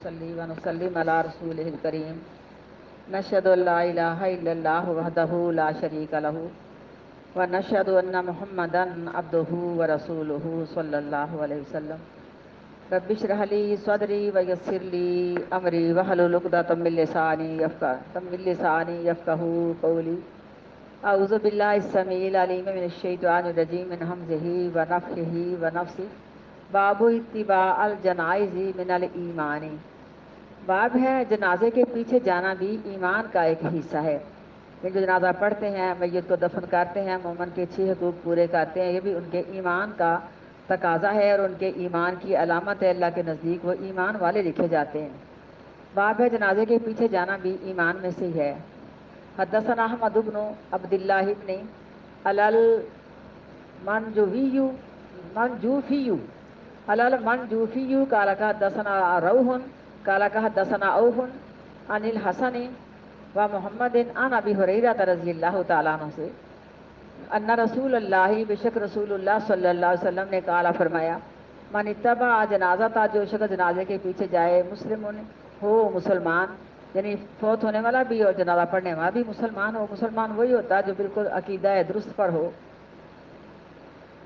صلی و نسلم علی رسولہ الکریم نشہد ان لا الہ الا اللہ وحدہ لا شریک لہ و نشہد ان محمدا عبدہ و رسولہ صلی اللہ علیہ وسلم رب اشرح لی صدری ویسر لی امری واحلل عقدۃ من لسانی یفقہوا قولی اعوذ باللہ السمیع العلیم من الشیطان الرجیم من ہمزہ ونفخہ ونفثہ باب اتباع الجنائز من الایمان۔ باب ہے جنازے کے پیچھے جانا بھی ایمان کا ایک حصہ ہے۔ یہ جو جنازہ پڑھتے ہیں، میت کو دفن کرتے ہیں، مومن کے 6 حقوق پورے کرتے ہیں، یہ بھی ان کے ایمان کا تقاضا ہے اور ان کے ایمان کی علامت ہے۔ اللہ کے نزدیک وہ ایمان والے لکھے جاتے ہیں۔ باب ہے جنازے کے پیچھے جانا بھی ایمان میں سے ہی ہے۔ حدثنا احمد بن عبد اللہ بن المنجوفی قال حدثنا روح قال حدثنا اوف عن الحسن و محمد عن ابی ہریرہ رضی اللہ تعالیٰ عنہ سے ان رسول اللہ بشک رسول اللہ صلی اللہ علیہ وسلم نے قال فرمایا من اتبع جنازہ تا جو شخص جنازے کے پیچھے جائے مسلم ہو مسلمان، یعنی فوت ہونے والا بھی اور جنازہ پڑھنے والا بھی مسلمان ہو۔ مسلمان وہی ہوتا ہے جو بالکل عقیدہ درست پر ہو۔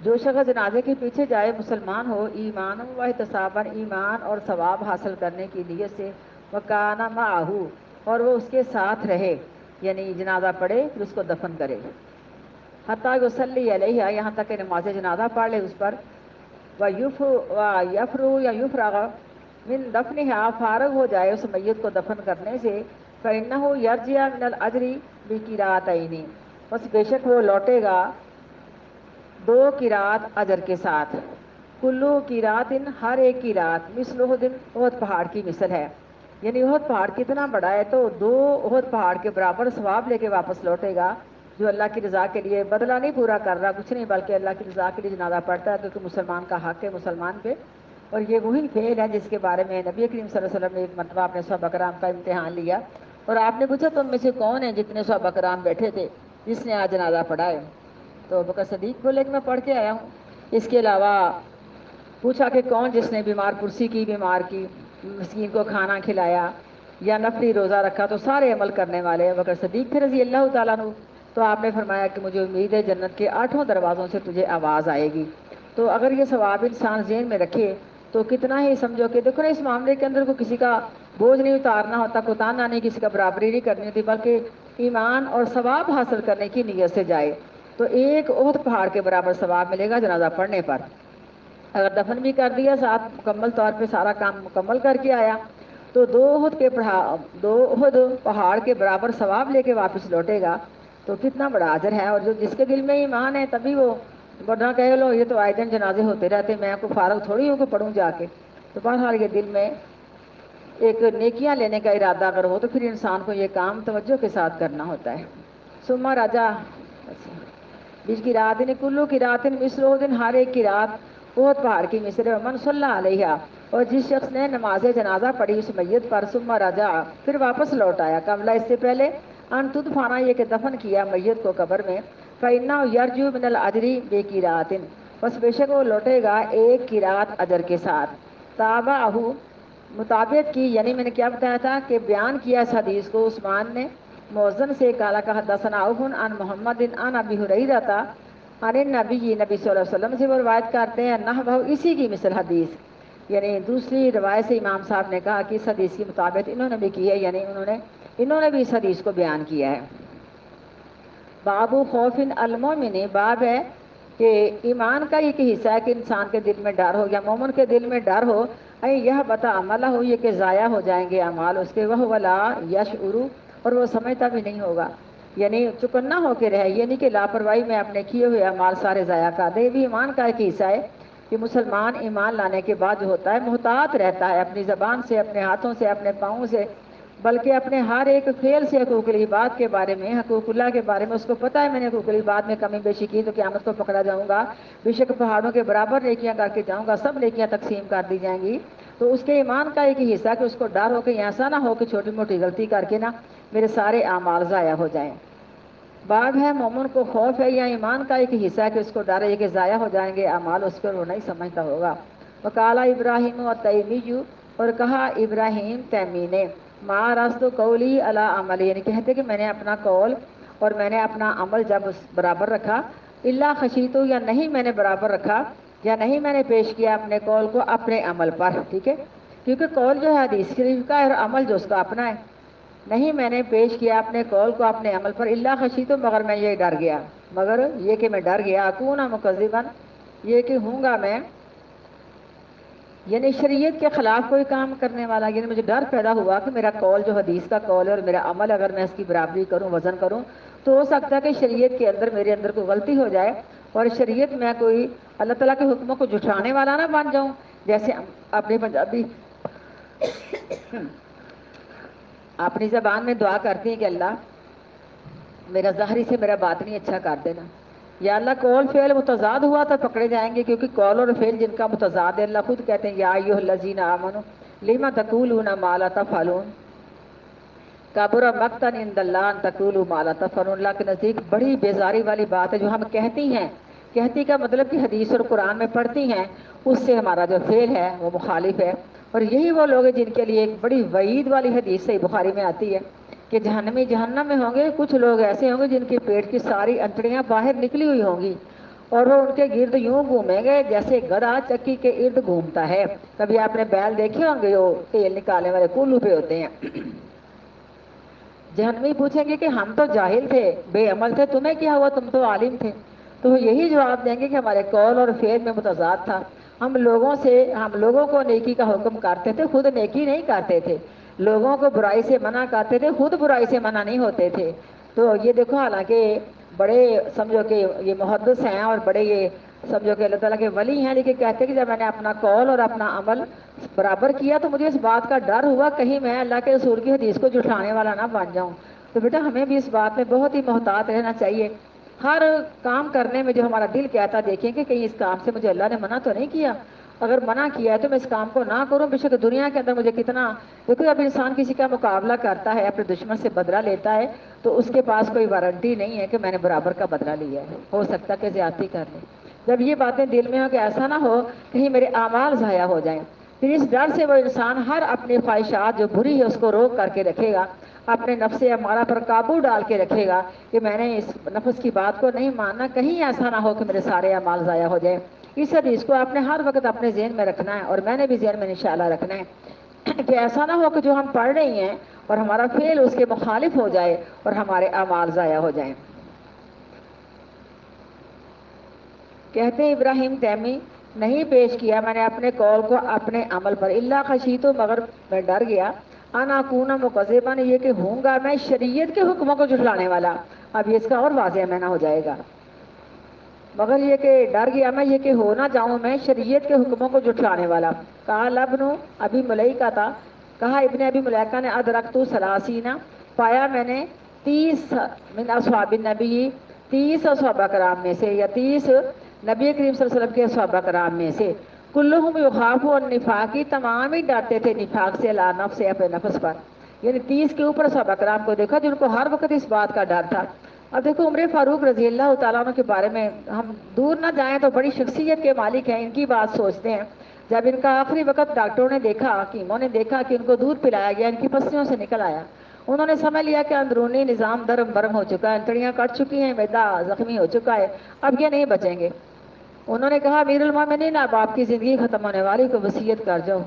جو شخص جنازے کے پیچھے جائے مسلمان ہو، ایمان و احتساباً ایمان اور ثواب حاصل کرنے کی نیت سے، وکان معہ اور وہ اس کے ساتھ رہے، یعنی جنازہ پڑھے پھر اس کو دفن کرے، حتیٰ یصلی علیہ یہاں تک کہ نماز جنازہ پڑھ لے اس پر، ویفرو یا یفرغ من دفنہا فارغ ہو جائے اس میت کو دفن کرنے سے، فإنہ یرجع من الاجر بقراءتین بس بے شک وہ لوٹے گا 2 قرات اجر کے ساتھ، کلو قرات ہر ایک قرات مثل احد احد پہاڑ کی مثل ہے، یعنی احد پہاڑ کتنا بڑا ہے تو 2 احد پہاڑ کے برابر ثواب لے کے واپس لوٹے گا۔ جو اللہ کی رضا کے لیے بدلہ نہیں پورا کر رہا کچھ نہیں، بلکہ اللہ کی رضا کے لیے جنازہ پڑھتا ہے کیونکہ مسلمان کا حق ہے مسلمان پہ، اور یہ وہی فعل ہے جس کے بارے میں نبی کریم صلی اللہ علیہ وسلم نے ایک مرتبہ اپنے صحابہ کرام کا امتحان لیا اور آپ نے پوچھا تم میں سے کون ہے جتنے صحابہ کرام بیٹھے تھے جس نے آج جنازہ پڑھا ہے؟ تو بکر صدیق بولے کہ میں پڑھ کے آیا ہوں۔ اس کے علاوہ پوچھا کہ کون جس نے بیمار پرسی کی، بیمار کی مسکین کو کھانا کھلایا یا نفلی روزہ رکھا، تو سارے عمل کرنے والے ہیں بکر صدیق تھے رضی اللہ تعالیٰ عنہ۔ تو آپ نے فرمایا کہ مجھے امید ہے جنت کے 8 دروازوں سے تجھے آواز آئے گی۔ تو اگر یہ ثواب انسان ذہن میں رکھے تو کتنا ہی سمجھو کہ دیکھو نا اس معاملے کے اندر کو کسی کا بوجھ نہیں اتارنا ہوتا، کوتانا نہیں، کسی کا برابری نہیں کرنی ہوتی، بلکہ ایمان اور ثواب حاصل کرنے کی نیت سے جائے تو 1 احد پہاڑ کے برابر ثواب ملے گا جنازہ پڑھنے پر۔ اگر دفن بھی کر دیا ساتھ مکمل طور پہ سارا کام مکمل کر کے آیا تو 2 احد پہاڑ کے برابر ثواب لے کے واپس لوٹے گا، تو کتنا بڑا اجر ہے۔ اور جو جس کے دل میں ایمان ہے تبھی وہ ورنہ کہہ لو یہ تو آئے دن جنازے ہوتے رہتے میں کو فارغ تھوڑی ہوں کہ پڑھوں جا کے، تو بہرحال یہ دل میں ایک نیکیاں لینے کا ارادہ اگر ہو تو پھر انسان کو یہ کام توجہ کے ساتھ کرنا ہوتا ہے۔ ثم رجع بیچ کی رات نے کلو کی رات مثل دن ہر ایک کی رات بہت پہاڑ کی مثل ہے۔ من صلی علیہ اور جس شخص نے نماز جنازہ پڑھی اس میت پر، ثم رجع پھر واپس لوٹ آیا، قبلہ اس سے پہلے ان تدفنا یہ کہ دفن کیا میت کو قبر میں، فإنہ یرجو من الاجر بقراءۃ بس بے شک وہ لوٹے گا 1 قرات اجر کے ساتھ۔ تابعہ مطابق کی، یعنی میں نے کیا بتایا تھا کہ بیان کیا اس حدیث کو عثمان نے موزن سے، قال حدثنا اوف عن محمد عن ابی ہریرہ عن النبی نبی صلی اللہ علیہ وسلم سے وہ روایت کرتے ہیں نحو اسی کی مثل حدیث، یعنی دوسری روایت سے امام صاحب نے کہا کہ اس حدیث کی مطابق انہوں نے بھی کی ہے، یعنی انہوں نے بھی اس حدیث کو بیان کیا ہے۔ باب خوف المومن باب ہے کہ ایمان کا ایک حصہ ہے کہ انسان کے دل میں ڈر ہو یا مومن کے دل میں ڈر ہو، یہ بتا عملہ ہو یہ کہ ضائع ہو جائیں گے اعمال اس کے، وہ ولا یشعر اور وہ سمجھتا بھی نہیں ہوگا، یعنی چکنا ہو کے رہے، یہ نہیں کہ لاپرواہی میں اپنے کیے ہوئے اعمال سارے ضائع کر دے۔ بھی ایمان کا ایک حصہ ہے کہ مسلمان ایمان لانے کے بعد جو ہوتا ہے محتاط رہتا ہے اپنی زبان سے، اپنے ہاتھوں سے، اپنے پاؤں سے، بلکہ اپنے ہر ایک فعل سے حقوق العباد کے بارے میں، حقوق اللہ کے بارے میں اس کو پتہ ہے میں نے حقوق العباد میں کمی بیشی کی تو قیامت کو پکڑا جاؤں گا، بے شک پہاڑوں کے برابر نیکیاں کر کے جاؤں گا، سب نیکیاں تقسیم کر دی جائیں گی۔ تو اس کے ایمان کا ایک حصہ کہ اس کو ڈر ہو کہ ایسا نہ ہو کہ چھوٹی موٹی غلطی کر کے نا میرے سارے اعمال ضائع ہو جائیں۔ بعد ہے مومن کو خوف ہے یا ایمان کا ایک حصہ ہے کہ اس کو ڈر ہے کہ ضائع ہو جائیں گے اعمال اس پر، وہ نہیں سمجھتا ہوگا۔ وقال ابراہیم و تیمیہ اور کہا ابراہیم تیمی نے ما رست قولی علی عمل، یعنی کہتے کہ میں نے اپنا قول اور میں نے اپنا عمل جب برابر رکھا، اللہ خشیتو، یا نہیں میں نے برابر رکھا، یا نہیں میں نے پیش کیا اپنے قول کو اپنے عمل پر، ٹھیک ہے، کیونکہ قول جو ہے حدیث شریف کا ہے اور عمل جو اس کا اپنا ہے، نہیں میں نے پیش کیا اپنے قول کو اپنے عمل پر، اللہ خشیتو، مگر میں یہ ڈر گیا، مگر یہ کہ میں ڈر گیا، اکون مکذبا، یہ کہ ہوں گا میں یعنی شریعت کے خلاف کوئی کام کرنے والا، یعنی مجھے ڈر پیدا ہوا کہ میرا قول جو حدیث کا قول ہے اور میرا عمل اگر میں اس کی برابری کروں، وزن کروں، تو ہو سکتا ہے کہ شریعت کے اندر میرے اندر کوئی غلطی ہو جائے اور شریعت میں کوئی اللہ تعالیٰ کے حکموں کو جھٹلانے والا نہ بن جاؤں، جیسے اپنی پنجابی اپنی زبان میں دعا کرتی ہیں کہ اللہ میرا ظاہری سے میرا باطنی اچھا کر دینا، یا اللہ قول فعل متضاد ہوا تو پکڑے جائیں گے، کیونکہ قول اور فعل جن کا متضاد ہے، اللہ خود کہتے ہیں یا ایھا الذین آمنوا لما تقولون ما لا تفعلون کبر مقتا عند اللہ ان تقولوا ما لا تفعلون، اللہ کے نزدیک بڑی بیزاری والی بات ہے جو ہم کہتی ہیں، کہتی کا مطلب کہ حدیث اور قرآن میں پڑھتی ہیں، اس سے ہمارا جو فعل ہے وہ مخالف ہے، اور یہی وہ لوگ ہیں جن کے لیے ایک بڑی وعید والی حدیث صحیح بخاری میں آتی ہے کہ جہنمی جہنم میں ہوں گے، کچھ لوگ ایسے ہوں گے جن کے پیٹ کی ساری انتڑیاں باہر نکلی ہوئی ہوں گی اور وہ ان کے گرد یوں گھومیں گے جیسے گدھا چکی کے ارد گھومتا ہے، کبھی آپ نے بیل دیکھے ہوں گے جو تیل نکالنے والے کولو پہ ہوتے ہیں، جہنمی پوچھیں گے کہ ہم تو جاہل تھے، بے عمل تھے، تمہیں کیا ہوا، تم تو عالم تھے، تو وہ یہی جواب دیں گے کہ ہمارے قول اور فعل میں متضاد تھا، ہم لوگوں کو نیکی کا حکم کرتے تھے، خود نیکی نہیں کرتے تھے، لوگوں کو برائی سے منع کرتے تھے، خود برائی سے منع نہیں ہوتے تھے، تو یہ دیکھو حالانکہ بڑے سمجھو کہ یہ محدث ہیں اور بڑے یہ سمجھو کہ اللہ تعالیٰ کے ولی ہیں، لیکن کہتے ہیں کہ جب میں نے اپنا قول اور اپنا عمل برابر کیا تو مجھے اس بات کا ڈر ہوا کہیں میں اللہ کے رسول کی حدیث کو جھٹلانے والا نہ بن جاؤں، تو بیٹا ہمیں بھی اس بات میں بہت ہی محتاط رہنا چاہیے، ہر کام کرنے میں جو ہمارا دل کہتا دیکھیں کہ کہیں اس کام سے مجھے اللہ نے منع تو نہیں کیا، اگر منع کیا ہے تو میں اس کام کو نہ کروں، بے شک دنیا کے اندر مجھے کتنا، دیکھو اب انسان کسی کا مقابلہ کرتا ہے، اپنے دشمن سے بدلہ لیتا ہے تو اس کے پاس کوئی وارنٹی نہیں ہے کہ میں نے برابر کا بدلہ لیا ہے، ہو سکتا ہے کہ زیادتی کر لیں، جب یہ باتیں دل میں ہو کہ ایسا نہ ہو کہیں میرے اعمال ضائع ہو جائیں، پھر اس ڈر سے وہ انسان ہر اپنی خواہشات جو بری ہے اس کو روک کر کے رکھے گا، اپنے نفس امارہ پر قابو ڈال کے رکھے گا کہ میں نے اس نفس کی بات کو نہیں ماننا، کہیں ایسا نہ ہو کہ میرے سارے اعمال ضائع ہو جائیں، اس حدیث کو آپ نے ہر وقت اپنے ذہن میں رکھنا ہے اور میں نے بھی ذہن میں انشاءاللہ رکھنا ہے کہ ایسا نہ ہو کہ جو ہم پڑھ رہی ہیں اور ہمارا فعل اس کے مخالف ہو جائے اور ہمارے اعمال ضائع ہو جائیں۔ کہتے ہیں ابراہیم تیمی نہیں پیش کیا میں نے اپنے قول کو اپنے عمل پر، اللہ خشیتو، مگر میں ڈر گیا، انا اکون مکذبا، یہ کہ ہوں گا میں شریعت کے حکموں کو جھٹلانے والا، اب یہ اس کا اور واضح معنی ہو جائے گا، مگر یہ کہ ڈر گیا میں یہ کہ ہو نہ جاؤں میں شریعت کے حکموں کو جھٹلانے والا، کہا ابن ابی ملیکہ تھا، کہا ابن ابی ملیکہ نے ادرکتو سلاسینہ، پایا میں نے 30 من اصحاب النبی، 30 صحابہ کرام میں سے، یا 30 نبی کریم صلی اللہ علیہ وسلم کے صحابہ کرام میں سے، کلہم یخافو النفاقی، تمام ہی ڈرتے تھے نفاق سے، لا نفس سے، اپنے نفس پر، یعنی 30 کے اوپر صحابہ کرام کو دیکھا جن کو ہر وقت اس بات کا ڈر تھا۔ اب دیکھو عمر فاروق رضی اللہ تعالیٰ عنہ کے بارے میں ہم دور نہ جائیں تو بڑی شخصیت کے مالک ہیں، ان کی بات سوچتے ہیں، جب ان کا آخری وقت ڈاکٹروں نے دیکھا، حکیموں نے دیکھا کہ ان کو دودھ پلایا گیا، ان کی پسلیوں سے نکل آیا، انہوں نے سمجھ لیا کہ اندرونی نظام درم برم ہو چکا ہے، انتڑیاں کٹ چکی ہیں، معدہ زخمی ہو چکا ہے، اب یہ نہیں بچیں گے، انہوں نے کہا امیر المومنین اب آپ کی زندگی ختم ہونے والی، کو وصیت کر جاؤ،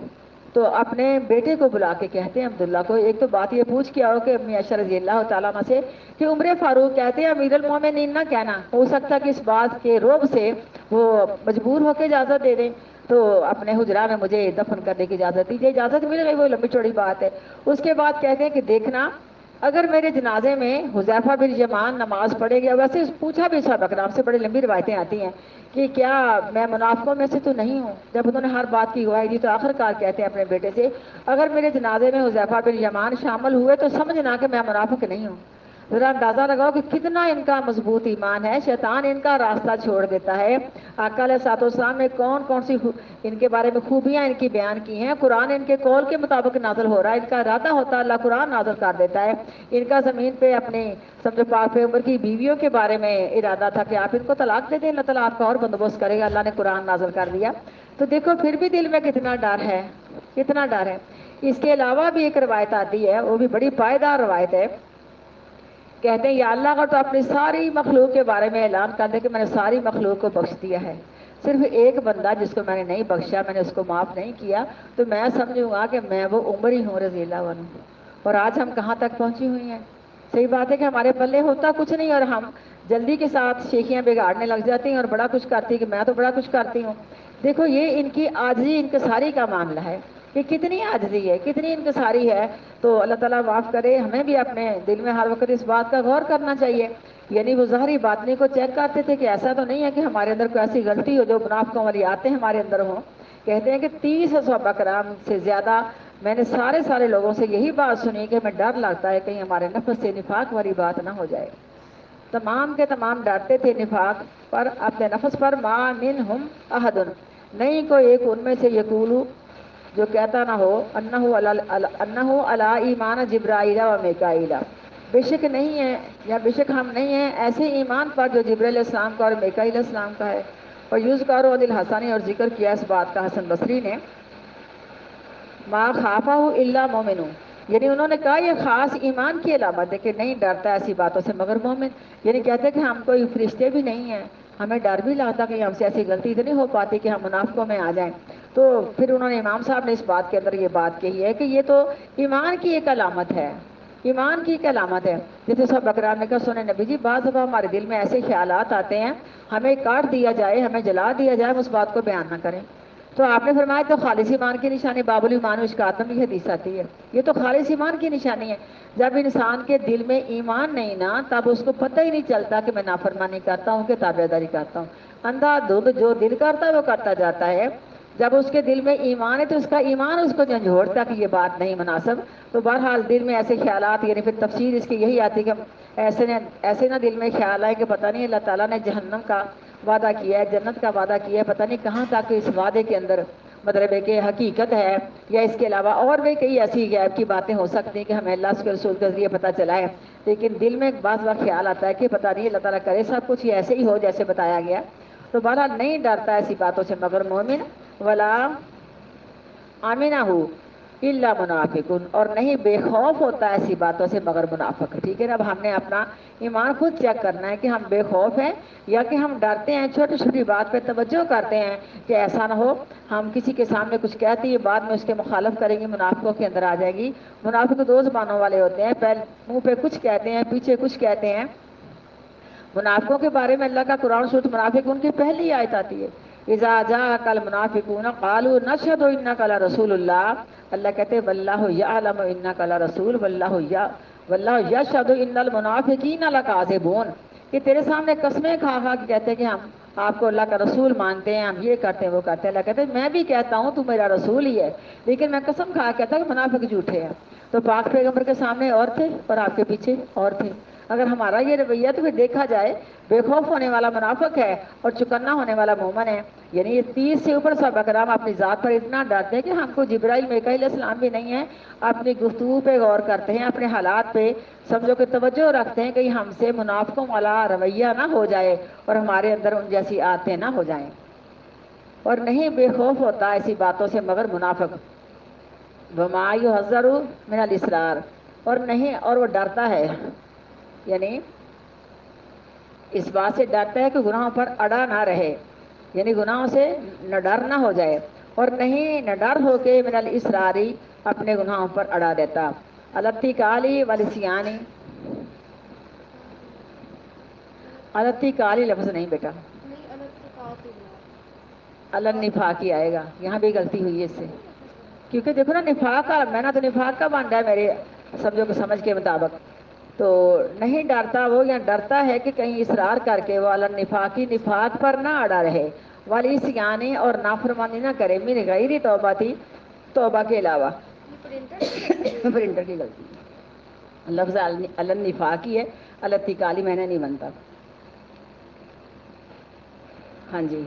تو اپنے بیٹے کو بلا کے کہتے ہیں عبداللہ کو، ایک تو بات یہ پوچھ کے آؤ کہ امی عائشہ رضی اللہ تعالیٰ عنہ سے کہ عمر فاروق کہتے ہیں امیر المومنین نہ کہنا، ہو سکتا ہے کہ اس بات کے روب سے وہ مجبور ہو کے اجازت دے دیں، تو اپنے حجرہ میں مجھے دفن کرنے کی اجازت دیجیے، اجازت مل گئی، وہ لمبی چوڑی بات ہے، اس کے بعد کہتے ہیں کہ دیکھنا اگر میرے جنازے میں حذیفہ بن یمان نماز پڑھے گا، ویسے پوچھا بھی صحابہ کرام سے، بڑی لمبی روایتیں آتی ہیں کہ کیا میں منافقوں میں سے تو نہیں ہوں، جب انہوں نے ہر بات کی گواہی دی تو آخر کار کہتے ہیں اپنے بیٹے سے اگر میرے جنازے میں حذیفہ بن یمان شامل ہوئے تو سمجھنا کہ میں منافق نہیں ہوں، ذرا اندازہ لگاؤ کہ کتنا ان کا مضبوط ایمان ہے، شیطان ان کا راستہ چھوڑ دیتا ہے، آقا علیہ الصلوۃ والسلام نے کون کون سی ان کے بارے میں خوبیاں ان کی بیان کی ہیں، قرآن ان کے قول کے مطابق نازل ہو رہا ہے، ان کا ارادہ ہوتا ہے اللہ قرآن نازل کر دیتا ہے، ان کا زمین پہ اپنے سمجھو پاک پیغمبر کی بیویوں کے بارے میں ارادہ تھا کہ آپ ان کو طلاق دے دیں، اللہ تعالیٰ آپ کا اور بندوبست کرے گا، اللہ نے قرآن نازل کر دیا، تو دیکھو پھر بھی دل میں کتنا ڈر ہے، کتنا ڈر ہے. اس کے علاوہ بھی ایک روایت آتی ہے, وہ بھی بڑی پائیدار روایت ہے. کہتے ہیں یا اللہ اگر تو اپنی ساری مخلوق کے بارے میں اعلان کر دے کہ میں نے ساری مخلوق کو بخش دیا ہے, صرف ایک بندہ جس کو میں نے نہیں بخشا, میں نے اس کو معاف نہیں کیا, تو میں سمجھوں گا کہ میں وہ عمر ہی ہوں رضی اللہ عنہ. اور آج ہم کہاں تک پہنچی ہوئی ہیں. صحیح بات ہے کہ ہمارے پلے ہوتا کچھ نہیں, اور ہم جلدی کے ساتھ شیخیاں بگاڑنے لگ جاتی ہیں اور بڑا کچھ کرتی ہیں کہ میں تو بڑا کچھ کرتی ہوں. دیکھو یہ ان کی عاجزی انکساری کا معاملہ ہے کہ کتنی عاجزی ہے, کتنی انکساری ہے. تو اللہ تعالیٰ معاف کرے, ہمیں بھی اپنے دل میں ہر وقت اس بات کا غور کرنا چاہیے. یعنی وہ ظاہری باطنی کو چیک کرتے تھے کہ ایسا تو نہیں ہے کہ ہمارے اندر کوئی ایسی غلطی ہو جو منافقوں والی آتے ہمارے اندر ہوں. کہتے ہیں کہ 30 صحابہ کرام سے زیادہ میں نے سارے لوگوں سے یہی بات سنی کہ ہمیں ڈر لگتا ہے کہیں ہمارے نفس سے نفاق والی بات نہ ہو جائے. تمام کے تمام ڈرتے تھے نفاق پر, اپنے نفس پر. ما منہم احد, نہیں کوئی ایک ان میں سے یقولو جو کہتا نہ ہو انہو علی ایمان جبرائیل و میکائیل, بے شک نہیں ہے یا بے شک ہم نہیں ہیں ایسے ایمان پر جو جبرائیل علیہ السلام کا اور میکائیل علیہ السلام کا ہے. اور یذکر عن الحسن, اور ذکر کیا اس بات کا حسن بصری نے, ما خافہ الا مومن, یعنی انہوں نے کہا یہ خاص ایمان کی علامت ہے کہ نہیں ڈرتا ایسی باتوں سے مگر مومن. یعنی کہتے ہیں کہ ہم کوئی فرشتے بھی نہیں ہیں, ہمیں ڈر بھی لگتا کہ ہم سے ایسی غلطی تو نہیں ہو پاتی کہ ہم منافقوں میں آ جائیں. تو پھر انہوں نے امام صاحب نے اس بات کے اندر یہ بات کہی ہے کہ یہ تو ایمان کی ایک علامت ہے, ایمان کی ایک علامت ہے. جیسے سب بکرام نے کہا سنیں نبی جی, بعض دفعہ ہمارے دل میں ایسے خیالات آتے ہیں ہمیں کاٹ دیا جائے, ہمیں جلا دیا جائے, ہم اس بات کو بیان نہ کریں. تو آپ نے فرمایا تو خالص ایمان کی نشانی, باب الایمان مشکات میں بھی حدیث آتی ہے, یہ تو خالص ایمان کی نشانی ہے. جب انسان کے دل میں ایمان نہیں نا, تب اس کو پتہ ہی نہیں چلتا کہ میں نافرمانی کرتا ہوں کہ تابعداری کرتا ہوں. اندھا دھند جو دل کرتا ہے وہ کرتا جاتا ہے. جب اس کے دل میں ایمان ہے تو اس کا ایمان اس کو جھنجھوڑتا کہ یہ بات نہیں مناسب. تو بہرحال دل میں ایسے خیالات, یعنی پھر تفسیر اس کی یہی آتی کہ ایسے نہ دل میں خیال آئے کہ پتہ نہیں اللہ تعالیٰ نے جہنم کا وعدہ کیا ہے, جنت کا وعدہ کیا ہے, پتہ نہیں کہاں تک اس وعدے کے اندر مطلب ہے کہ حقیقت ہے, یا اس کے علاوہ اور بھی کئی ایسی غیب کی باتیں ہو سکتی ہیں کہ ہمیں اللہ کے رسول کے ذریعے پتہ چلا ہے. لیکن دل میں بعض وقت خیال آتا ہے کہ پتہ نہیں اللہ تعالیٰ کرے سب کچھ ایسے ہی ہو جیسے بتایا گیا. تو بہرحال نہیں ڈرتا ایسی باتوں سے مگر مومن, ولا آمنہ ہو الا منافق, اور نہیں بے خوف ہوتا ایسی باتوں سے مگر منافق. ٹھیک ہے نا, اب ہم نے اپنا ایمان خود چیک کرنا ہے کہ ہم بے خوف ہیں یا کہ ہم ڈرتے ہیں, چھوٹی چھوٹی بات پہ توجہ کرتے ہیں کہ ایسا نہ ہو ہم کسی کے سامنے کچھ کہتی ہے بعد میں اس کے مخالف کریں گی, منافقوں کے اندر آ جائے گی. منافق دو زبانوں والے ہوتے ہیں, پہلے منہ پہ کچھ کہتے ہیں پیچھے کچھ کہتے ہیں. منافقوں کے بارے میں اللہ کا قرآن سورۃ منافق ان کی پہلی آیت آتی ہے, اذا جاءک المنافقون قالوا نشهد انک لرسول اللہ. اللہ کہتے ہیں واللہ یعلم انک لرسول واللہ یشہد ان المنافقین لکاذبون, کہ تیرے سامنے قسمیں کھا کھا کے کہتے ہیں کہ ہم آپ کو اللہ کا رسول مانتے ہیں, ہم یہ کرتے ہیں وہ کرتے ہیں. اللہ کہتے ہیں میں بھی کہتا ہوں تو میرا رسول ہی ہے, لیکن میں قسم کھا کے کہتا ہوں کہ منافق جھوٹے ہیں. تو پاک پیغمبر کے سامنے اور تھے اور آپ کے پیچھے اور تھے. اگر ہمارا یہ رویہ تو پھر دیکھا جائے بے خوف ہونے والا منافق ہے اور چکنا ہونے والا مومن ہے. یعنی یہ 30 سے اوپر صحابہ کرام اپنی ذات پر اتنا ڈرتے ہیں کہ ہم کو جبرائیل میکائیل علیہ السلام بھی نہیں ہے. اپنی گفتگو پہ غور کرتے ہیں, اپنے حالات پہ سمجھو کہ توجہ رکھتے ہیں کہ ہم سے منافقوں والا رویہ نہ ہو جائے اور ہمارے اندر ان جیسی عادتیں نہ ہو جائیں. اور نہیں بے خوف ہوتا ایسی باتوں سے مگر منافق. وما یحذر من الاسرار, اور نہیں اور وہ ڈرتا ہے, یعنی اس بات سے ڈرتا ہے کہ گناہوں پر اڑا نہ رہے, یعنی گناہوں سے نہ ڈر نہ ہو جائے, اور نہیں نہ ڈر ہو کے من الاسراری اپنے گناہوں پر اڑا دیتا. التی کالی والسیانی, التی کالی لفظ نہیں بیٹا, النفاق ہی آئے گا, یہاں بھی غلطی ہوئی ہے اس سے, کیونکہ دیکھو نا نفاق کا میں نا تو نفاق کا بن رہا ہے میرے سمجھو کہ سمجھ کے مطابق. تو نہیں ڈرتا وہ, یا ڈرتا ہے کہ کہیں اصرار کر کے وہ النفاقی نفاق پر نہ اڑا رہے, والی سیانے اور نافرمانی نہ کرے, میرے غیر توبہ تھی توبہ کے علاوہ. پرنٹر کی غلطی, لفظ النفاقی ہے, التی کالی میں نے نہیں بنتا. ہاں جی,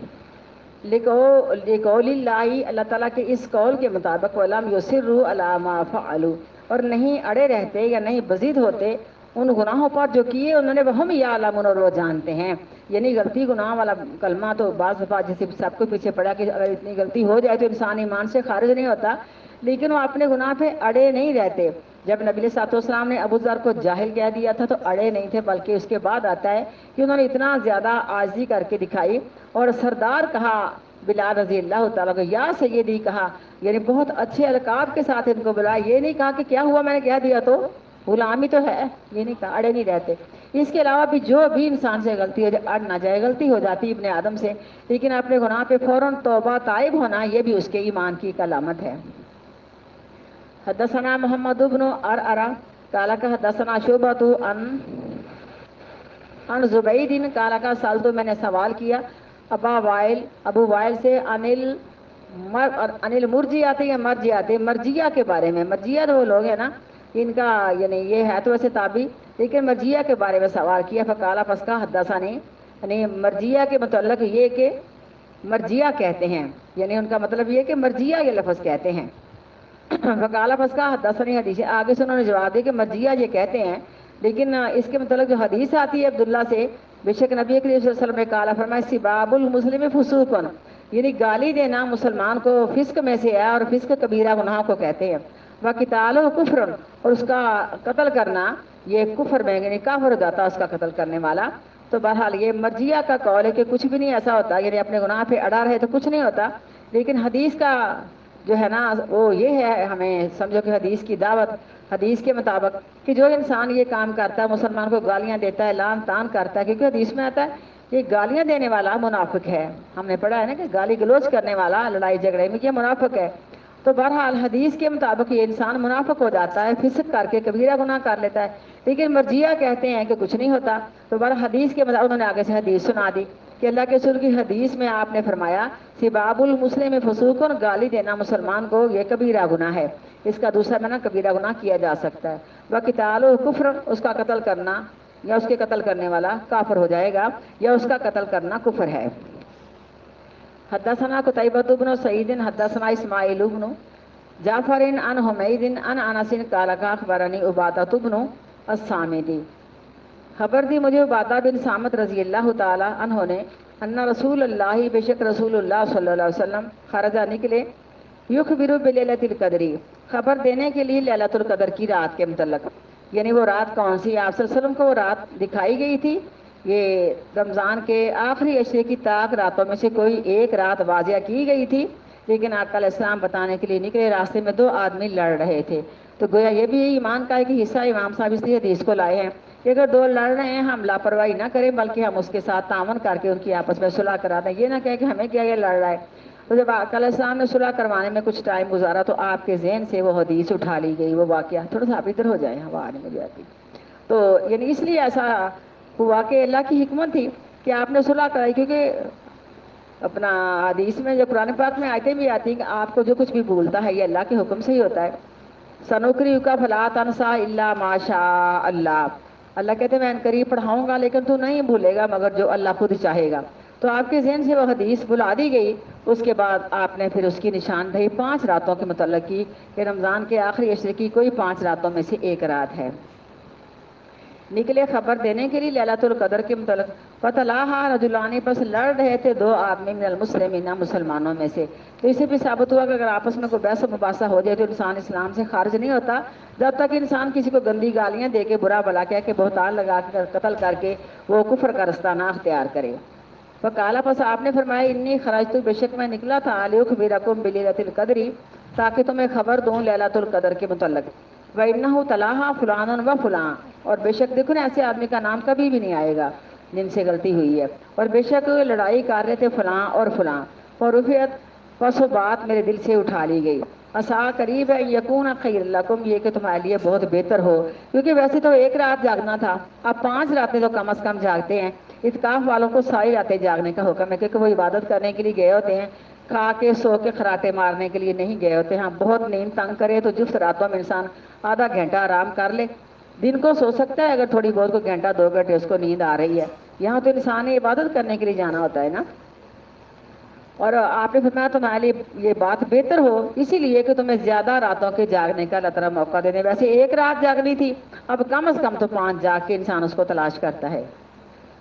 لقول اللہ, اللہ تعالیٰ کے اس قول کے مطابق ولم یصروا علی ما فعلوا, اور نہیں اڑے رہتے یا نہیں بزید ہوتے ان گناہوں پر جو کیے انہوں نے, وہ ہم یعلمون, اور وہ جانتے ہیں یعنی غلطی گناہ والا کلمہ تو بعض دفعہ جیسے سب کو پیچھے پڑا کہ اگر اتنی غلطی ہو جائے تو انسان ایمان سے خارج نہیں ہوتا، لیکن وہ اپنے گناہ پہ اڑے نہیں رہتے۔ جب نبی صلی اللہ علیہ وسلم نے ابو ذر کو جاہل کہہ دیا تھا تو اڑے نہیں تھے، بلکہ اس کے بعد آتا ہے کہ انہوں نے اتنا زیادہ عاجزی کر کے دکھائی اور سردار کہا بلال رضی اللہ تعالیٰ کو، یا سیدی کہا، یعنی بہت اچھے القاب کے ساتھ ان کو بلایا، یہ نہیں کہا کہ کیا ہوا میں نے کہہ دیا تو غلامی تو ہے، یہ نہیں کہا، اڑے نہیں رہتے۔ اس کے علاوہ بھی جو بھی انسان سے غلطی ہو جائے، اڑ نہ جائے، غلطی ہو جاتی ابن آدم سے، لیکن اپنے گناہ پہ فوراً توبہ تائب ہونا، یہ بھی اس کے ایمان کی ایک علامت ہے۔ حدثنا محمد بن عرعرہ قال حدثنا شعبۃ عن زبید قال کا سالتو، میں نے سوال کیا ابو وائل سے انل مرجیاتی یا مرجیاتی، مرجیہ کے بارے میں۔ مرجیہ وہ لوگ ہیں نا، ان کا یعنی یہ ہے تو ویسے تابعی، لیکن مرجیہ کے بارے میں سوال کیا۔ فقالا پس کا حدثانی، یعنی مرجیہ کے متعلق یہ کہ مرجیہ کہتے ہیں، یعنی ان کا مطلب یہ کہ مرجیہ یہ لفظ کہتے ہیں۔ فقالا پس کا حدثنی حدیث، آگے سے انہوں نے جواب دیا کہ مرجیہ یہ کہتے ہیں، لیکن اس کے متعلق جو حدیث آتی ہے عبداللہ سے، بے شک نبی کریم صلی اللہ علیہ وسلم نے قال فرمایا سباب المسلم فسوق، یعنی گالی دینا مسلمان کو فسق میں سے ہے، اور فسق کبیرہ گناہ کو کہتے ہیں۔ وقتالہ کفر، اور اس کا قتل کرنا یہ کفر میں، یعنی کافر ہو جاتا اس کا قتل کرنے والا۔ تو بہرحال یہ مرجیہ کا قول ہے کہ کچھ بھی نہیں ایسا ہوتا، یعنی اپنے گناہ پہ اڑا رہے تو کچھ نہیں ہوتا، لیکن حدیث کا جو ہے نا وہ یہ ہے، ہمیں سمجھو کہ حدیث کی دعوت، حدیث کے مطابق کہ جو انسان یہ کام کرتا ہے، مسلمان کو گالیاں دیتا ہے، لعن طعن کرتا ہے، کیونکہ حدیث میں آتا ہے یہ گالیاں دینے والا منافق ہے، ہم نے پڑھا ہے نا کہ گالی گلوچ کرنے والا لڑائی جھگڑے میں یہ منافق ہے۔ تو بہرحال حدیث کے مطابق یہ انسان منافق ہو جاتا ہے، فسق کر کے کبیرہ گناہ کر لیتا ہے، لیکن مرجیہ کہتے ہیں کہ کچھ نہیں ہوتا۔ تو بہرحال حدیث کے مطابق انہوں نے آگے سے حدیث سنا دی کہ اللہ کے رسول کی حدیث میں آپ نے فرمایا سباب المسلم فسوق، گالی دینا مسلمان کو یہ کبیرہ گناہ ہے، اس کا دوسرا معنی کبیرہ گناہ کیا جا سکتا ہے۔ وقتال کفر، اس کا قتل کرنا یا اس کے قتل کرنے والا کافر ہو جائے گا، یا اس کا قتل کرنا کفر ہے۔ حدثنا قتیبۃ بن سعید حدثنا اسماعیل بن جعفر عن حمید عن انس قال اخبرنی عبادۃ بن الصامت، خبر دی مجھے عبادہ بن صامت رضی اللہ تعالی عنہ نے، ان رسول اللہ، بے شک رسول اللہ صلی اللہ علیہ وسلم، خرجہ نکلے، یخبر بلیلۃ القدر، خبر دینے کے لیے لیلۃ القدر کی رات کے متعلق، یعنی وہ رات کون سی، آپ صلی اللہ علیہ وسلم کو وہ رات دکھائی گئی تھی، یہ رمضان کے آخری عشرے کی طاق راتوں میں سے کوئی ایک رات واضح کی گئی تھی، لیکن آقا علیہ السلام بتانے کے لیے نکلے، راستے میں دو آدمی لڑ رہے تھے۔ تو گویا یہ بھی ایمان کا ایک حصہ امام صاحب اس لیے حدیث کو لائے ہیں کہ اگر دو لڑ رہے ہیں ہم لاپرواہی نہ کریں، بلکہ ہم اس کے ساتھ تعاون کر کے ان کی آپس میں صلح کرا دیں، یہ نہ کہیں کہ ہمیں کیا یہ لڑ رہا ہے۔ تو جب آقا علیہ السلام نے صلح کروانے میں کچھ ٹائم گزارا تو آپ کے ذہن سے وہ حدیث اٹھا لی گئی، وہ واقعہ، تھوڑا سا آپ ادھر ہو جائیں، ہوا آنے میں جاتی، تو یعنی اس لیے ایسا ہوا کہ اللہ کی حکمت تھی کہ آپ نے صلح کرائی، کیونکہ اپنا حدیث میں جو قرآن پاک میں آیتیں بھی آتی ہیں کہ آپ کو جو کچھ بھی بھولتا ہے یہ اللہ کے حکم سے ہی ہوتا ہے۔ سنقرئک فلا تنسى الا ما شاء اللہ، اللہ کہتے ہیں میں قریب پڑھاؤں گا لیکن تو نہیں بھولے گا مگر جو اللہ خود چاہے گا۔ تو آپ کے ذہن سے وہ حدیث بلا دی گئی، اس کے بعد آپ نے پھر اس کی نشاندہی 5 راتوں کے متعلق کی کہ رمضان کے آخری عشرے کی کوئی 5 راتوں میں سے ایک رات ہے۔ نکلے خبر دینے کے لیے لیلۃ القدر کے متعلق، فتلاہا رجلان، پس لڑ رہے تھے دو آدمی من المسلمین، مسلمانوں میں سے۔ تو اسے بھی ثابت ہوا کہ اگر آپس میں کوئی بحث و مباحثہ ہو جائے تو انسان اسلام سے خارج نہیں ہوتا جب تک انسان کسی کو گندی گالیاں دے کے، برا بلا کہہ کے، بہتان لگا کر، قتل کر کے وہ کفر کا رستہ نہ اختیار کرے۔ فقالا، پس آپ نے فرمایا انی خرجت، بے شک میں نکلا تھا، لیخبرکم بلیلۃ القدر، تاکہ تمہیں خبر دوں لیلۃ القدر کے متعلق۔ وَإِنَّهُ تَلَاهَا فُلَانٌ وَفُلَانٌ، اور بے شک دیکھو نا ایسے آدمی کا نام کبھی بھی نہیں آئے گا جن سے غلطی ہوئی ہے، اور بے شک لڑائی کر رہے تھے فلاں اور فلاں، اور رفعت، پس وہ بات میرے دل سے اٹھا لی گئی۔ عسیٰ، قریب ہے، یکون خیر لکم، یہ کہ تمہارے لیے بہت بہتر ہو، کیونکہ ویسے تو ایک رات جاگنا تھا، اب 5 راتیں تو کم از کم جاگتے ہیں۔ اعتکاف والوں کو ساری راتیں جاگنے کا حکم ہے، کیونکہ وہ عبادت کرنے کے لیے گئے ہوتے ہیں، کھا کے سو کے خراٹے مارنے کے لیے نہیں گئے ہوتے ہیں۔ ہاں بہت نیند تنگ کرے تو جفت راتوں میں انسان آدھا گھنٹہ آرام کر لے، دن کو سو سکتا ہے اگر تھوڑی بہت کوئی گھنٹہ 2 گھنٹے اس کو نیند آ رہی ہے، یہاں تو انسان نے عبادت کرنے کے لیے جانا ہوتا ہے نا۔ اور آپ نے فرمایا تمہارے لیے یہ بات بہتر ہو، اسی لیے کہ تمہیں زیادہ راتوں کے جاگنے کا اللہ تعالیٰ موقع دے دے۔ ویسے ایک رات جاگنی تھی، اب کم از کم تو 5 جاگ کے انسان اس کو تلاش کرتا ہے۔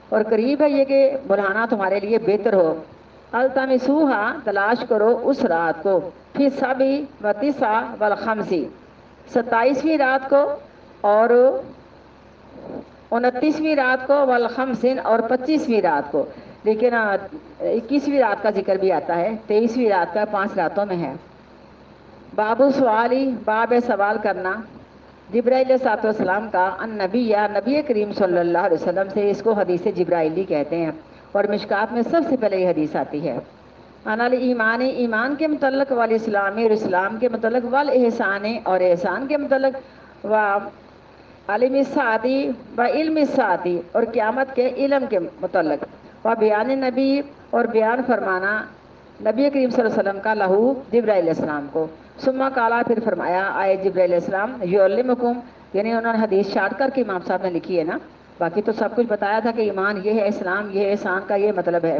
اور قریب ہے یہ کہ بلانا تمہارے لیے بہتر ہو. التمسوہا تلاش کرو اس رات کو، فی سبی و تسع والخمسی 27ویں رات کو اور 29ویں رات کو، والخمسین اور 25ویں رات کو. لیکن 21ویں رات کا ذکر بھی آتا ہے، 23ویں رات کا 5 راتوں میں ہے. باب سوالی باب سوال کرنا جبرائیل علیہ السلام کا ان نبی یا نبی کریم صلی اللہ علیہ وسلم سے. اس کو حدیث جبرائیلی کہتے ہیں اور مشکات میں سب سے پہلے یہ حدیث آتی ہے. ان الایمان ایمان کے متعلق، والاسلامی اور اسلام کے متعلق، والاحسان اور احسان کے متعلق، و علم الساعتی و علم الساعتی اور قیامت کے علم کے متعلق، و بیان نبی اور بیان فرمانا نبی کریم صلی اللہ علیہ وسلم کا لہو جبرائیل علیہ السلام کو. ثم قالا پھر فرمایا آئے جبرائیل علیہ السلام یعلمکم، یعنی انہوں نے حدیث شارٹ کر کے امام صاحب نے لکھی ہے نا، باقی تو سب کچھ بتایا تھا کہ ایمان یہ ہے، اسلام یہ ہے، احسان کا یہ مطلب ہے.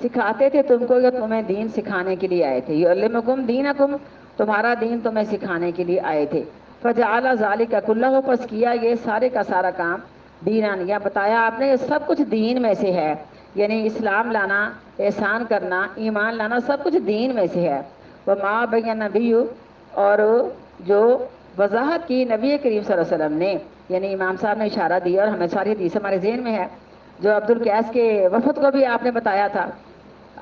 سکھاتے تھے تم کو، یا تمہیں دین سکھانے کے لیے آئے تھے. یعلمکم دینکم، تمہارا دین تمہیں سکھانے کے لیے آئے تھے. فجعل ذالک کلہ، پس کیا یہ سارے کا سارا کام دینان، یا بتایا آپ نے یہ سب کچھ دین میں سے ہے، یعنی اسلام لانا، احسان کرنا، ایمان لانا سب کچھ دین میں سے ہے. وما بین نبی، اور جو وضاحت کی نبی کریم صلی اللہ علیہ وسلم نے، یعنی امام صاحب نے اشارہ دیا اور ہمیں ساری حدیث ہمارے ذہن میں ہے. جو عبد القیس کے وفد کو بھی آپ نے بتایا تھا،